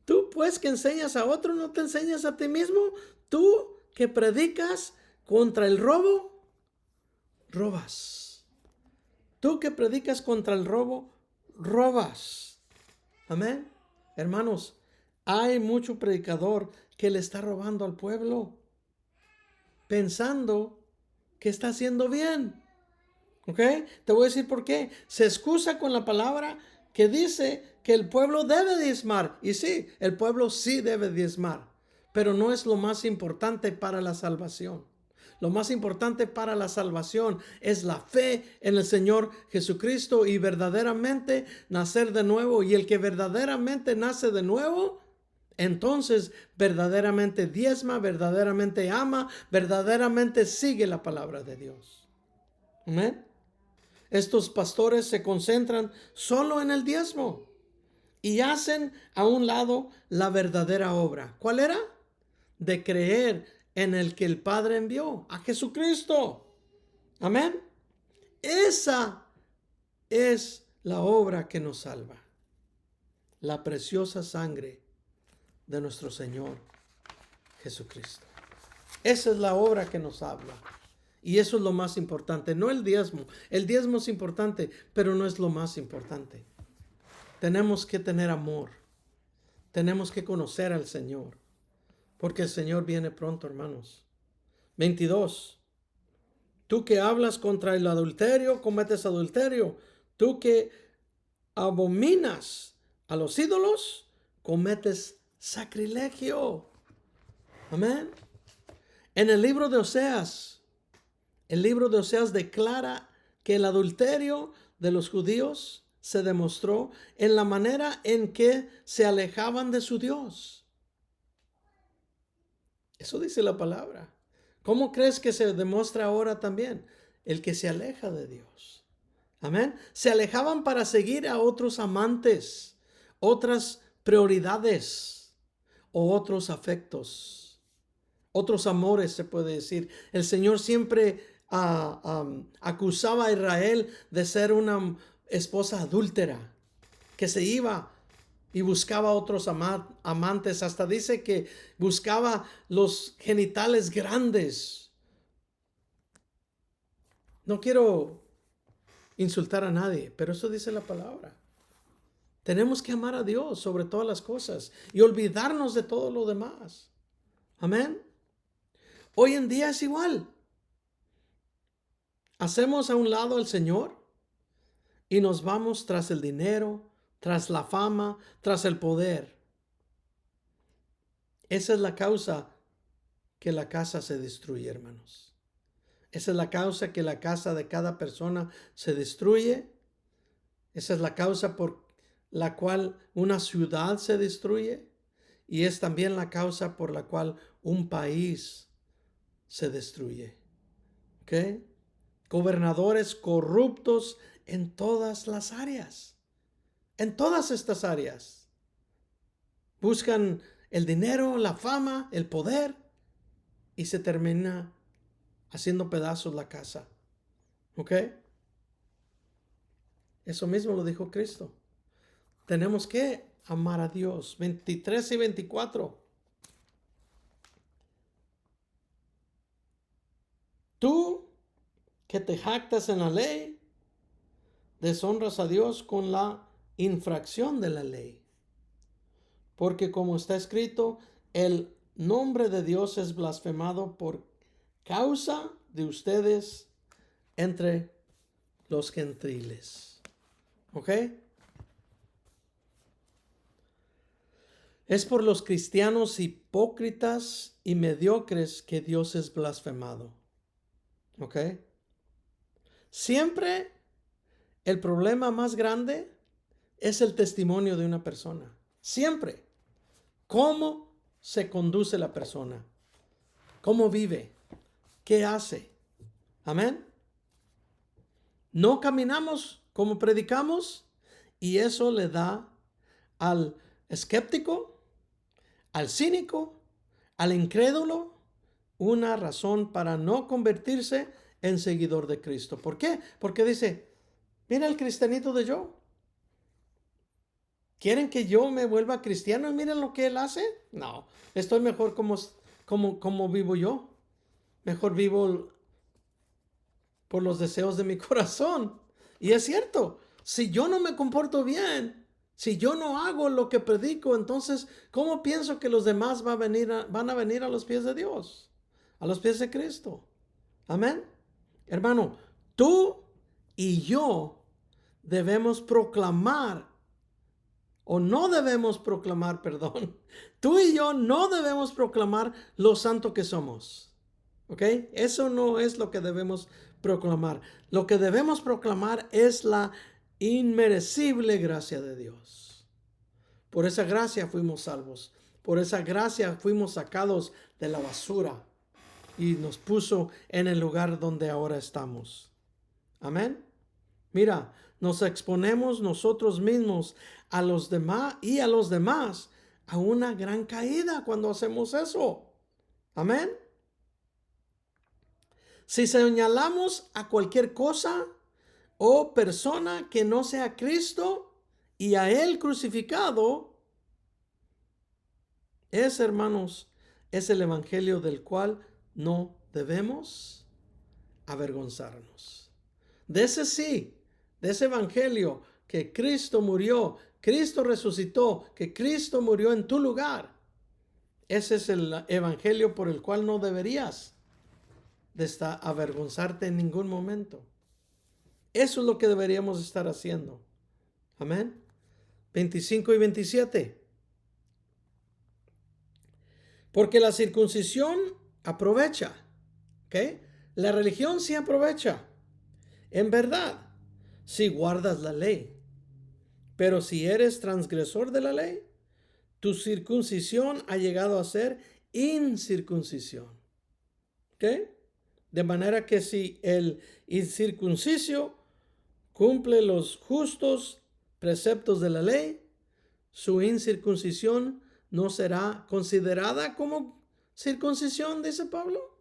Tú pues que enseñas a otro, no te enseñas a ti mismo. Tú que predicas contra el robo, robas. Tú que predicas contra el robo, robas. Amén. Hermanos, hay mucho predicador que le está robando al pueblo, pensando que está haciendo bien. ¿Ok? Te voy a decir por qué. Se excusa con la palabra que dice que el pueblo debe diezmar. Y sí, el pueblo sí debe diezmar. Pero no es lo más importante para la salvación. Lo más importante para la salvación es la fe en el Señor Jesucristo y verdaderamente nacer de nuevo. Y el que verdaderamente nace de nuevo, entonces verdaderamente diezma, verdaderamente ama, verdaderamente sigue la palabra de Dios. Amén. Estos pastores se concentran solo en el diezmo y hacen a un lado la verdadera obra. ¿Cuál era? De creer en el que el Padre envió, a Jesucristo. Amén. Esa es la obra que nos salva. La preciosa sangre de nuestro Señor Jesucristo. Esa es la obra que nos habla. Y eso es lo más importante, no el diezmo. El diezmo es importante, pero no es lo más importante. Tenemos que tener amor. Tenemos que conocer al Señor. Porque el Señor viene pronto, hermanos. 22. Tú que hablas contra el adulterio, cometes adulterio. Tú que abominas a los ídolos, cometes sacrilegio. Amén. En el libro de Oseas, el libro de Oseas declara que el adulterio de los judíos se demostró en la manera en que se alejaban de su Dios. Eso dice la palabra. ¿Cómo crees que se demuestra ahora también? El que se aleja de Dios. Amén. Se alejaban para seguir a otros amantes, otras prioridades o otros afectos, otros amores, se puede decir. El Señor siempre acusaba a Israel de ser una esposa adúltera, que se iba y buscaba otros amantes. Hasta dice que buscaba los genitales grandes. No quiero insultar a nadie, pero eso dice la palabra. Tenemos que amar a Dios sobre todas las cosas y olvidarnos de todo lo demás. Amén. Hoy en día es igual. Hacemos a un lado al Señor y nos vamos tras el dinero, tras la fama, tras el poder. Esa es la causa que la casa se destruye, hermanos. Esa es la causa que la casa de cada persona se destruye. Esa es la causa por la cual una ciudad se destruye. Y es también la causa por la cual un país se destruye. ¿Ok? Gobernadores corruptos en todas las áreas. En todas estas áreas. Buscan el dinero, la fama, el poder. Y se termina haciendo pedazos la casa. ¿Ok? Eso mismo lo dijo Cristo. Tenemos que amar a Dios. 23 y 24. Tú que te jactas en la ley, deshonras a Dios con la infracción de la ley. Porque como está escrito, el nombre de Dios es blasfemado por causa de ustedes entre los gentiles. ¿Ok? Es por los cristianos hipócritas y mediocres que Dios es blasfemado. ¿Ok? Siempre el problema más grande es el testimonio de una persona. Siempre. ¿Cómo se conduce la persona? ¿Cómo vive? ¿Qué hace? Amén. No caminamos como predicamos y eso le da al escéptico, al cínico, al incrédulo, una razón para no convertirse en seguidor de Cristo. ¿Por qué? Porque dice, mira el cristianito de yo. ¿Quieren que yo me vuelva cristiano y miren lo que él hace? No, estoy mejor como vivo yo. Mejor vivo por los deseos de mi corazón. Y es cierto, si yo no me comporto bien, si yo no hago lo que predico, entonces, ¿cómo pienso que los demás van a venir a los pies de Dios? A los pies de Cristo. Amén. Hermano, tú y yo debemos proclamar, o no debemos proclamar, perdón. Tú y yo no debemos proclamar lo santo que somos. ¿Ok? Eso no es lo que debemos proclamar. Lo que debemos proclamar es la inmerecible gracia de Dios. Por esa gracia fuimos salvos. Por esa gracia fuimos sacados de la basura y nos puso en el lugar donde ahora estamos. Amén. Mira, nos exponemos nosotros mismos a los demás y a los demás a una gran caída cuando hacemos eso. Amén. Si señalamos a cualquier cosa o persona que no sea Cristo y a Él crucificado, hermanos, es el evangelio del cual no debemos avergonzarnos. De ese sí, de ese evangelio que Cristo murió, Cristo resucitó, que Cristo murió en tu lugar. Ese es el evangelio por el cual no deberías de avergonzarte en ningún momento. Eso es lo que deberíamos estar haciendo. Amén. 25 y 27. Porque la circuncisión aprovecha. ¿Ok? La religión sí aprovecha. En verdad, si guardas la ley. Pero si eres transgresor de la ley, tu circuncisión ha llegado a ser incircuncisión. ¿Ok? De manera que si el incircunciso cumple los justos preceptos de la ley, su incircuncisión no será considerada como circuncisión, dice Pablo.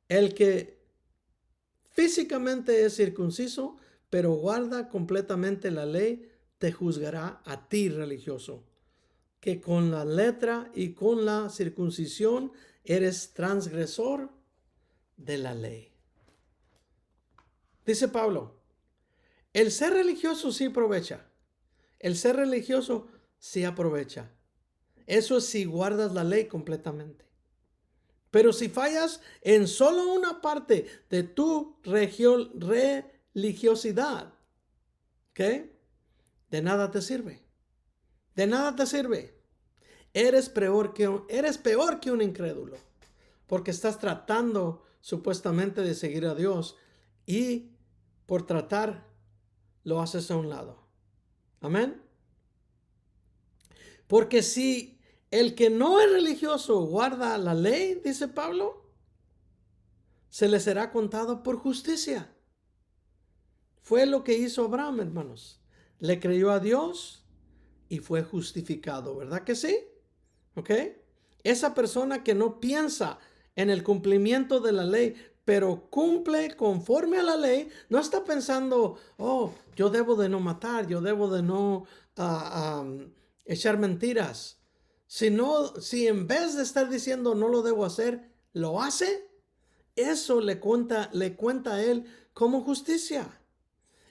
El que físicamente es circunciso, pero guarda completamente la ley, te juzgará a ti, religioso, que con la letra y con la circuncisión eres transgresor de la ley. Dice Pablo, el ser religioso sí aprovecha. El ser religioso sí aprovecha. Eso es si guardas la ley completamente. Pero si fallas en solo una parte de tu religiosidad, ¿ok? De nada te sirve. De nada te sirve. Eres peor que un incrédulo. Porque estás tratando supuestamente de seguir a Dios y por tratar lo haces a un lado. Amén. Porque si el que no es religioso guarda la ley, dice Pablo, se le será contado por justicia. Fue lo que hizo Abraham, hermanos. Le creyó a Dios y fue justificado, ¿verdad que sí? ¿Ok? Esa persona que no piensa en el cumplimiento de la ley, pero cumple conforme a la ley, no está pensando, oh, yo debo de no matar, yo debo de no echar mentiras. Si en vez de estar diciendo no lo debo hacer, lo hace, eso le cuenta a él como justicia.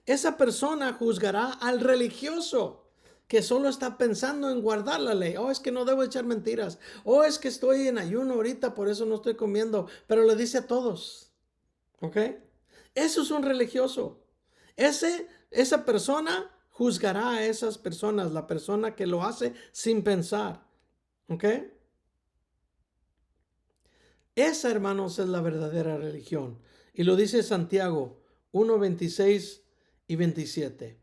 Esa persona juzgará al religioso que solo está pensando en guardar la ley. Oh, es que no debo echar mentiras. Oh, es que estoy en ayuno ahorita, por eso no estoy comiendo. Pero le dice a todos. ¿Ok? Eso es un religioso. Esa persona juzgará a esas personas, la persona que lo hace sin pensar. ¿Ok? Esa, hermanos, es la verdadera religión. Y lo dice Santiago 1:26 y 27.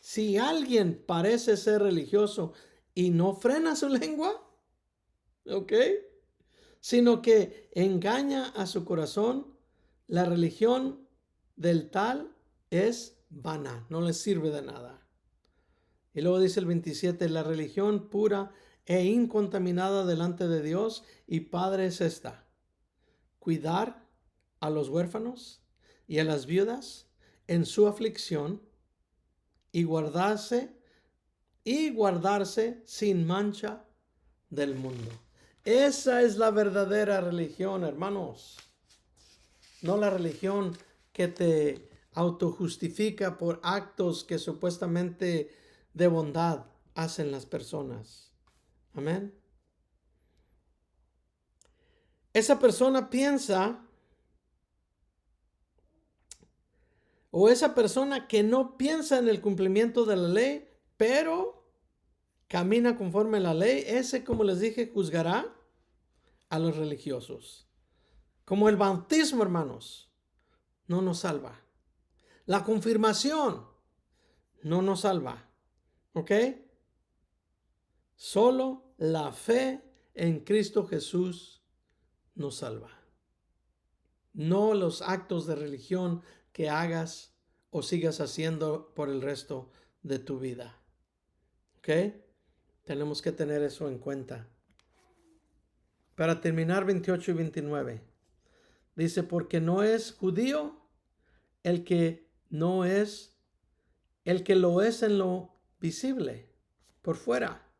Si alguien parece ser religioso y no frena su lengua, ¿ok? Sino que engaña a su corazón, la religión del tal es vana, no le sirve de nada. Y luego dice el 27, la religión pura e incontaminada delante de Dios y Padre es esta: cuidar a los huérfanos y a las viudas en su aflicción y guardarse sin mancha del mundo. Esa es la verdadera religión, hermanos. No la religión que te autojustifica por actos que supuestamente de bondad hacen las personas. Amén. Esa persona piensa, o esa persona que no piensa en el cumplimiento de la ley, pero camina conforme a la ley, ese, como les dije, juzgará a los religiosos. Como el bautismo, hermanos, no nos salva. La confirmación no nos salva. ¿Ok? Solo la fe en Cristo Jesús nos salva. No los actos de religión que hagas o sigas haciendo por el resto de tu vida. ¿Ok? Tenemos que tener eso en cuenta. Para terminar, 28 y 29. Dice, porque no es judío el que no es, el que lo es en lo visible, por fuera,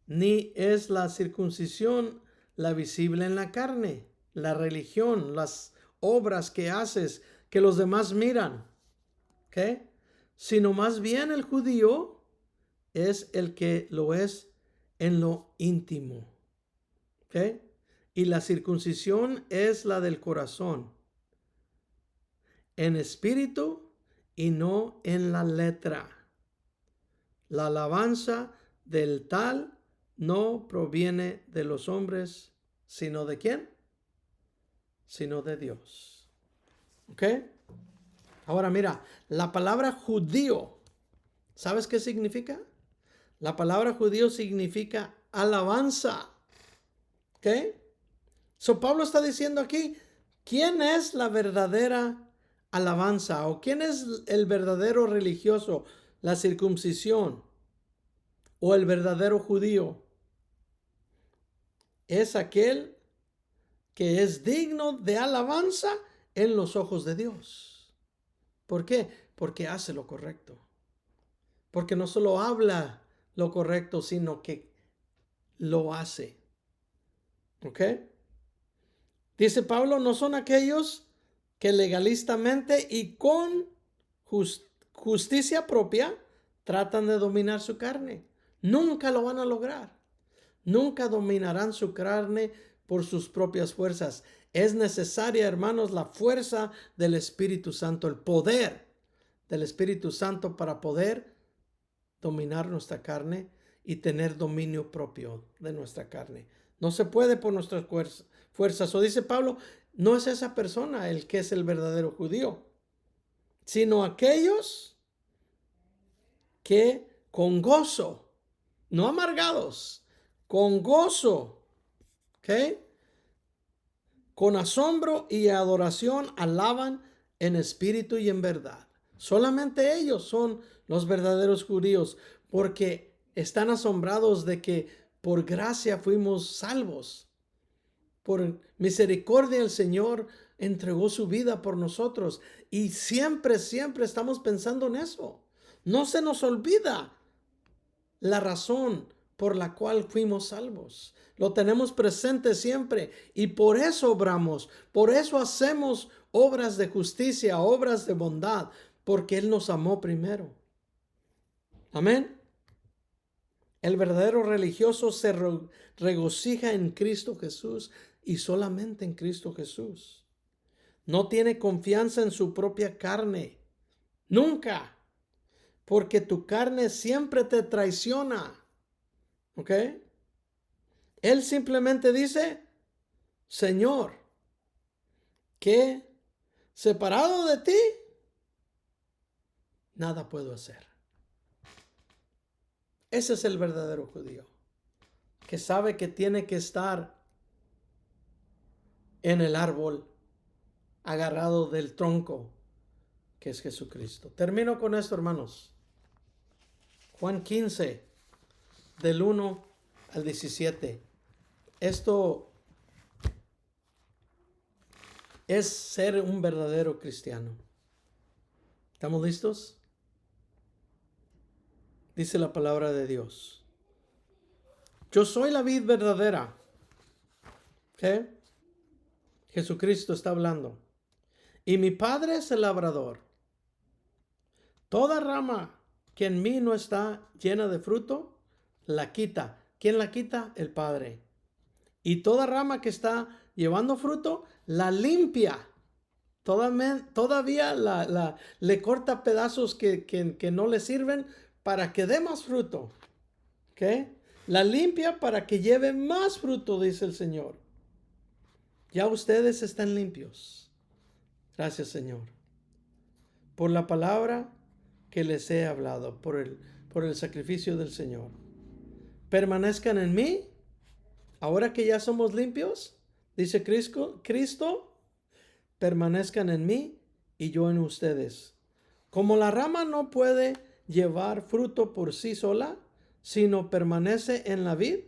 ni es la circuncisión la visible en la carne, la religión, las obras que haces que los demás miran, ¿ok? Sino más bien el judío es el que lo es en lo íntimo, ¿ok? Y la circuncisión es la del corazón, en espíritu y no en la letra. La alabanza del tal no proviene de los hombres, sino ¿de quién? Sino de Dios. ¿Ok? Ahora mira, la palabra judío, ¿sabes qué significa? La palabra judío significa alabanza. ¿Ok? So Pablo está diciendo aquí, ¿quién es la verdadera alabanza? ¿O quién es el verdadero religioso? ¿La circuncisión o el verdadero judío? Es aquel que es digno de alabanza en los ojos de Dios. ¿Por qué? Porque hace lo correcto. Porque no solo habla lo correcto, sino que lo hace. ¿Ok? Dice Pablo, no son aquellos que legalistamente y con justicia propia tratan de dominar su carne. Nunca lo van a lograr. Nunca dominarán su carne por sus propias fuerzas. Es necesaria, hermanos, la fuerza del Espíritu Santo, el poder del Espíritu Santo para poder dominar nuestra carne y tener dominio propio de nuestra carne. No se puede por nuestras fuerzas. O dice Pablo, no es esa persona el que es el verdadero judío, sino aquellos que con gozo, no amargados, con gozo, ¿ok? Con asombro y adoración alaban en espíritu y en verdad. Solamente ellos son los verdaderos judíos, porque están asombrados de que por gracia fuimos salvos. Por misericordia el Señor entregó su vida por nosotros. Y siempre, siempre estamos pensando en eso. No se nos olvida la razón por la cual fuimos salvos. Lo tenemos presente siempre y por eso obramos, por eso hacemos obras de justicia, obras de bondad, porque Él nos amó primero. Amén. El verdadero religioso se regocija en Cristo Jesús y solamente en Cristo Jesús. No tiene confianza en su propia carne. Nunca. porque tu carne siempre te traiciona. ¿Ok? Él simplemente dice, Señor, que separado de ti, nada puedo hacer. Ese es el verdadero judío, que sabe que tiene que estar en el árbol, agarrado del tronco, que es Jesucristo. Termino con esto, hermanos. Juan 15, del 1 al 17. Esto es ser un verdadero cristiano. ¿Estamos listos? Dice la palabra de Dios. Yo soy la vid verdadera. ¿Qué? Jesucristo está hablando. Y mi Padre es el labrador. Toda rama que en mí no está llena de fruto, la quita. ¿Quién la quita? El Padre. Y toda rama que está llevando fruto, la limpia. Todavía le corta pedazos que no le sirven para que dé más fruto. ¿Ok? La limpia para que lleve más fruto, dice el Señor. Ya ustedes están limpios. Gracias, Señor, por la palabra que les he hablado, por el sacrificio del Señor. Permanezcan en mí. Ahora que ya somos limpios, dice Cristo, permanezcan en mí y yo en ustedes. Como la rama no puede llevar fruto por sí sola, sino permanece en la vid,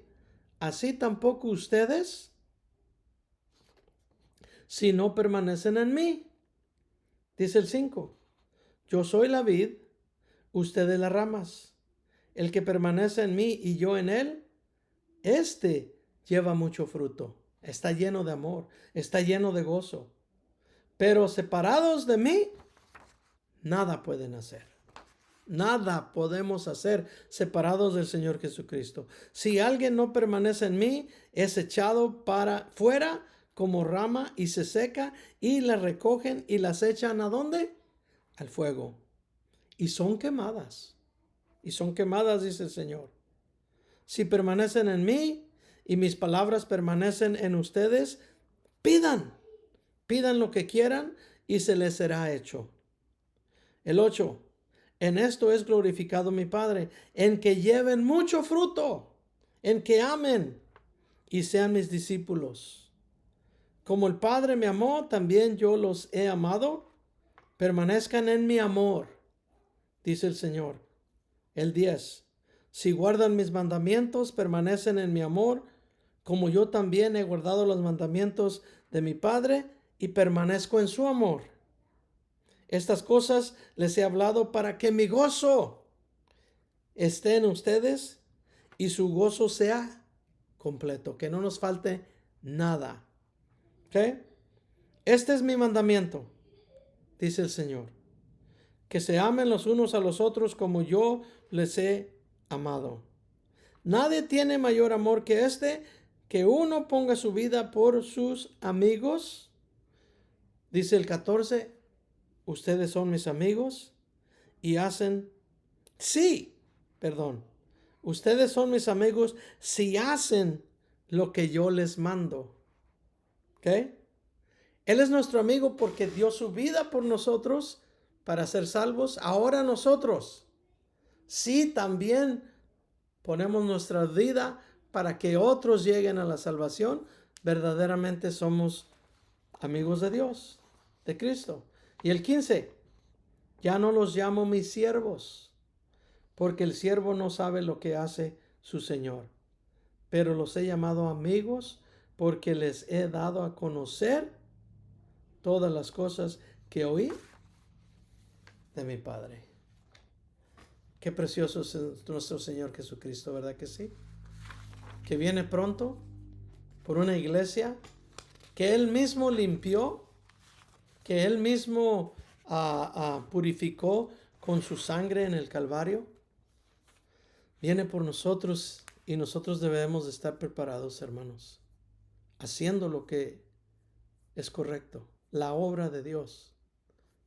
así tampoco ustedes, si no permanecen en mí. Dice el 5. Yo soy la vid, ustedes las ramas. El que permanece en mí y yo en él, este lleva mucho fruto. Está lleno de amor, está lleno de gozo. Pero separados de mí, nada pueden hacer. Nada podemos hacer separados del Señor Jesucristo. Si alguien no permanece en mí, es echado para fuera como rama y se seca, y la recogen y las echan ¿a dónde? Al fuego. Y son quemadas. Y son quemadas, dice el Señor. Si permanecen en mí y mis palabras permanecen en ustedes, pidan lo que quieran y se les será hecho. El 8. En esto es glorificado mi Padre, en que lleven mucho fruto, en que amen y sean mis discípulos. Como el Padre me amó, también yo los he amado. Permanezcan en mi amor, dice el Señor. El 10. Si guardan mis mandamientos, permanecen en mi amor, como yo también he guardado los mandamientos de mi Padre y permanezco en su amor. Estas cosas les he hablado para que mi gozo esté en ustedes y su gozo sea completo, que no nos falte nada. ¿Ok? Este es mi mandamiento, dice el Señor, que se amen los unos a los otros como yo les he amado. Nadie tiene mayor amor que este, que uno ponga su vida por sus amigos. Dice el 14, ustedes son mis amigos y ustedes son mis amigos si hacen lo que yo les mando. ¿Ok? Él es nuestro amigo porque dio su vida por nosotros para ser salvos. Ahora nosotros, sí, también ponemos nuestra vida para que otros lleguen a la salvación, verdaderamente somos amigos de Dios, de Cristo. Y el 15, ya no los llamo mis siervos, porque el siervo no sabe lo que hace su Señor, pero los he llamado amigos porque les he dado a conocer todas las cosas que oí de mi Padre. Qué precioso es nuestro Señor Jesucristo, ¿verdad que sí? Que viene pronto por una iglesia que Él mismo limpió, que Él mismo purificó con su sangre en el Calvario. Viene por nosotros y nosotros debemos de estar preparados, hermanos, haciendo lo que es correcto, la obra de Dios,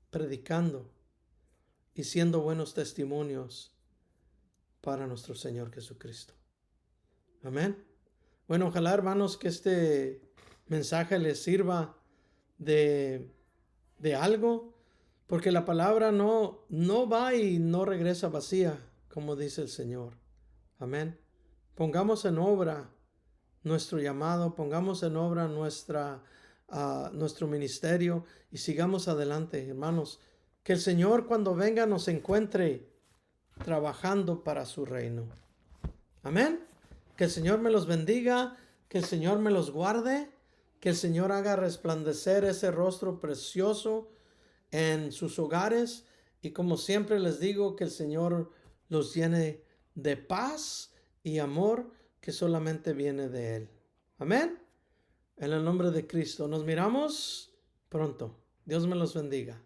predicando y siendo buenos testimonios para nuestro Señor Jesucristo. Amén. Bueno, ojalá, hermanos, que este mensaje les sirva de algo, porque la palabra no va y no regresa vacía, como dice el Señor. Amén. Pongamos en obra nuestro llamado, pongamos en obra nuestro ministerio y sigamos adelante, hermanos. Que el Señor, cuando venga, nos encuentre trabajando para su reino. Amén. Que el Señor me los bendiga, que el Señor me los guarde, que el Señor haga resplandecer ese rostro precioso en sus hogares, y como siempre les digo, que el Señor los llene de paz y amor que solamente viene de Él. Amén. En el nombre de Cristo. Nos miramos pronto. Dios me los bendiga.